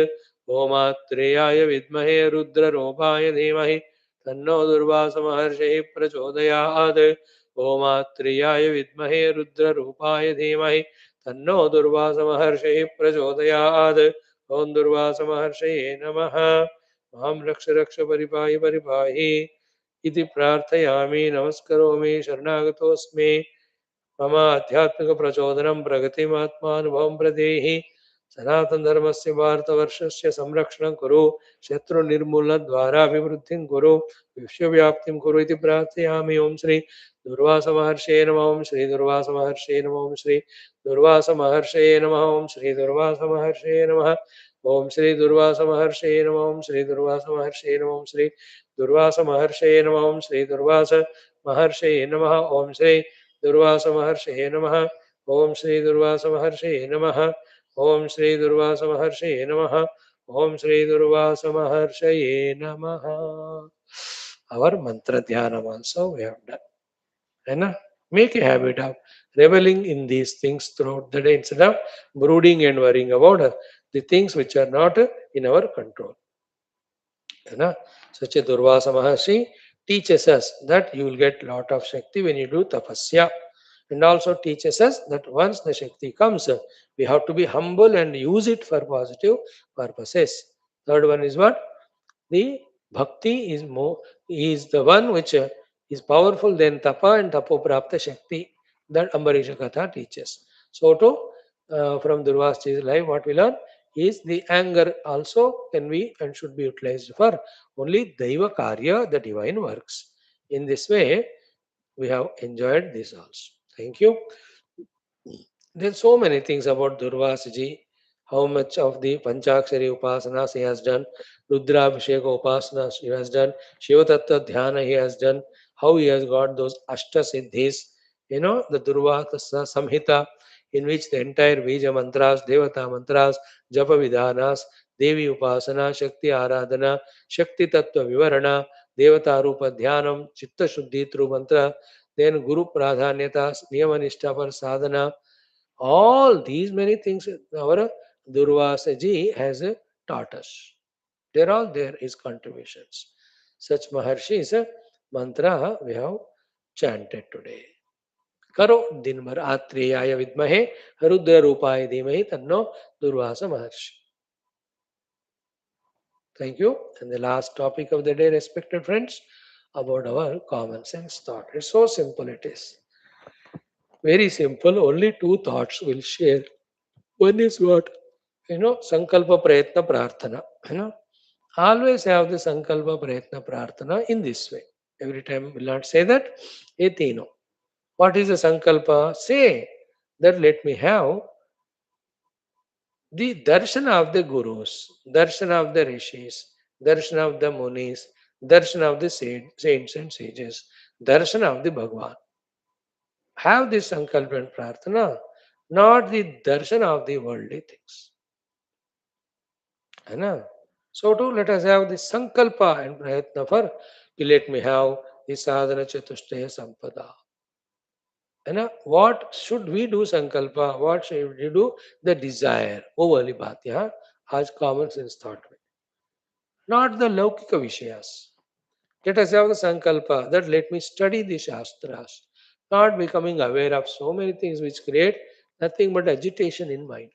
ओम आत्रेयाय विद्महे रुद्ररूपाय धीमहि तन्नो दुर्वास महर्षिः प्रचोदयात्. ओम आत्रेयाय विद्महे रुद्ररूपाय धीमहि तन्नो दुर्वास महर्षिः प्रचोदयात्. ओम दुर्वास महर्षये नमः. मां रक्ष रक्ष परिपाहि परिपाहि इति प्रार्थयामि. नमस्करोमि, शरणागतोऽस्मि. मम आध्यात्मिक प्रचोदनं प्रगतिमात्मानुभवं प्रदेहि. सनातन धर्मस्य भारतवर्षस्य संरक्षणं कुरु. शत्रु निर्मूलनद्वारा अभिवृद्धिं कुरु. विश्वव्याप्तिं कुरु इति प्रार्थयामि. ओम श्री दुर्वास महर्षये नमः. ओम श्री दुर्वास महर्षये नमः. ओम श्री दुर्वास महर्षये नमः. ओम श्री दुर्वास महर्षये नमः. ओम श्री दुर्वास महर्षये नमः. ओम श्री दुर्वास महर्षये नमः. ओम श्री दुर्वास महर्षये नमः. ओम श्री दुर्वास महर्षये नमः. ओम श्री दुर्वास महर्षये नमः. ओम श्री दुर्वास महर्षये नमः. ओम श्री दुर्वास महर्षये नमः. ओम श्री दुर्वास महर्षये नमः. Our mantra dhyana also we have done. And make a habit of reveling in these things throughout the day instead of brooding and worrying about the things which are not in our control. है ना? Such a Durvasa Maharshi teaches us that you will get lot of Shakti when you do tapasya, and also teaches us that once the Shakti comes, we have to be humble and use it for positive purposes. Third one is what? The bhakti is the one which is powerful than tapa and tapoprapta Shakti that Ambarisha Katha teaches. So to from Durvasa's life, what we learn is the anger also can be and should be utilized for only Daiva Karya, the divine works. In this way, we have enjoyed this also. Thank you. There's so many things about Durvasaji, how much of the Panchakshari Upasanas he has done, Rudrabhisheka Upasanas he has done, Shiva Tattva Dhyana he has done, how he has got those Ashta Siddhis, the Durvasa Samhita, in which the entire Bija mantras, Devata mantras, Japa Vidhanas, Devi Upasana, Shakti Aradhana, Shakti Tattva Vivarana, Devata Rupa Dhyanam, Chitta Shuddhi through mantra, then Guru Pradhanyata, Niyama Nishtha par sadhana, all these many things our Durvasa ji has taught us. They're all there, his contributions. Such Maharshi's mantra we have chanted today. Karo Dinmar Atreyaya Vidmahe Rudra Rupaya Dhimahi Tanno Durvasa Maharshi. Thank you. And the last topic of the day, respected friends, about our common sense thought. It's so simple it is. Very simple. Only two thoughts we'll share. One is what? Sankalpa Prayatna Prarthana. Always have the Sankalpa Prayatna Prarthana in this way. Every time we'll not say that. Etino. What is the Sankalpa? Say that let me have the Darshana of the Gurus, Darshana of the Rishis, Darshana of the Munis, Darshana of the saints and sages, Darshana of the Bhagwan. Have this Sankalpa and Prarthana, not the Darshana of the worldly things. है ना? So too, let us have the sankalpa and prayatna for let me have the sadhana chatushtaya sampada. है ना? What should we do sankalpa? What should we do? The desire. वो वाली बात यहाँ आज common sense thought में. Not the laukika vishayas. Let us have the sankalpa that let me study the shastras. Not becoming aware of so many things which create nothing but agitation in mind.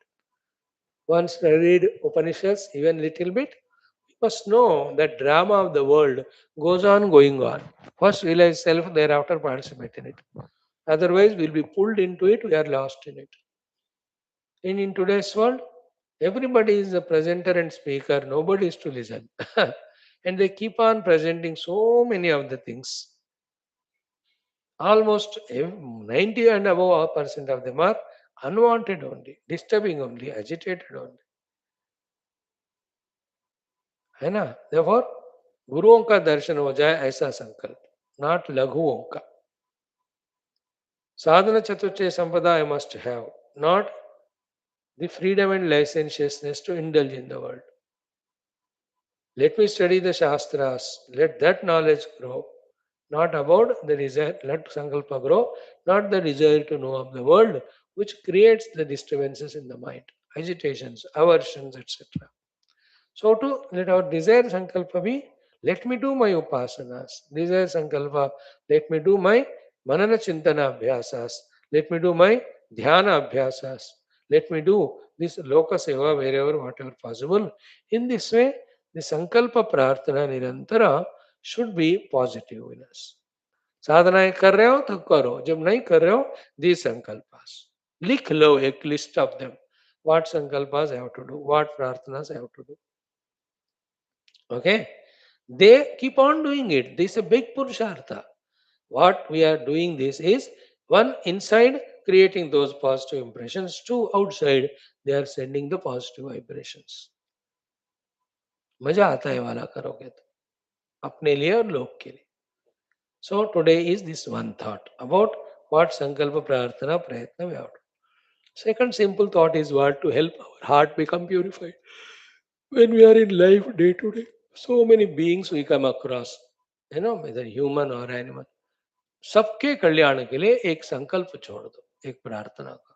Once studied Upanishads even little bit, must know that drama of the world goes on going on. First realize self, thereafter participate in it. Otherwise, we'll be pulled into it, we are lost in it. And in today's world, everybody is a presenter and speaker, nobody is to listen. And they keep on presenting so many of the things. Almost 90 and above percent of them are unwanted only, disturbing only, agitated only. है ना? Therefore, गुरुओं का दर्शन हो जाए ऐसा संकल्प, not लघुओं का. Sadhana Chaturthya Sampada I must have, not the freedom and licentiousness to indulge in the world. Let me study the Shastras, let that knowledge grow, not about the desire, let Sankalpa grow, not the desire to know of the world, which creates the disturbances in the mind, agitations, aversions, etc. So to let our desire Sankalpa be, let me do my upasanas, desire Sankalpa, let me do my manana chintana abhyasas, let me do my dhyana abhyasas, let me do this loka seva wherever, whatever possible. In this way, the Sankalpa Prarthana Nirantara should be positive in us. साधनाएं कर रहे हो तो करो, जब नहीं कर रहे हो दी संकल्पास लिख लो एक लिस्ट ऑफ देम व्हाट संकल्पास हैव टू डू व्हाट प्रार्थनास have to do. Okay, they keep on doing it. This is a big purushartha. What we are doing this is one inside creating those positive impressions, two outside they are sending the positive vibrations. मजा आता है वाला करोगे तो अपने लिए और लोग के लिए. So today is this one thought about what sankalpa prarthana prayatna we have to. Second simple thought is what to help our heart become purified. When we are in life day to day, so many beings we come across, whether human or animal. सबके कल्याण के लिए एक संकल्प छोड़ दो, एक प्रार्थना का.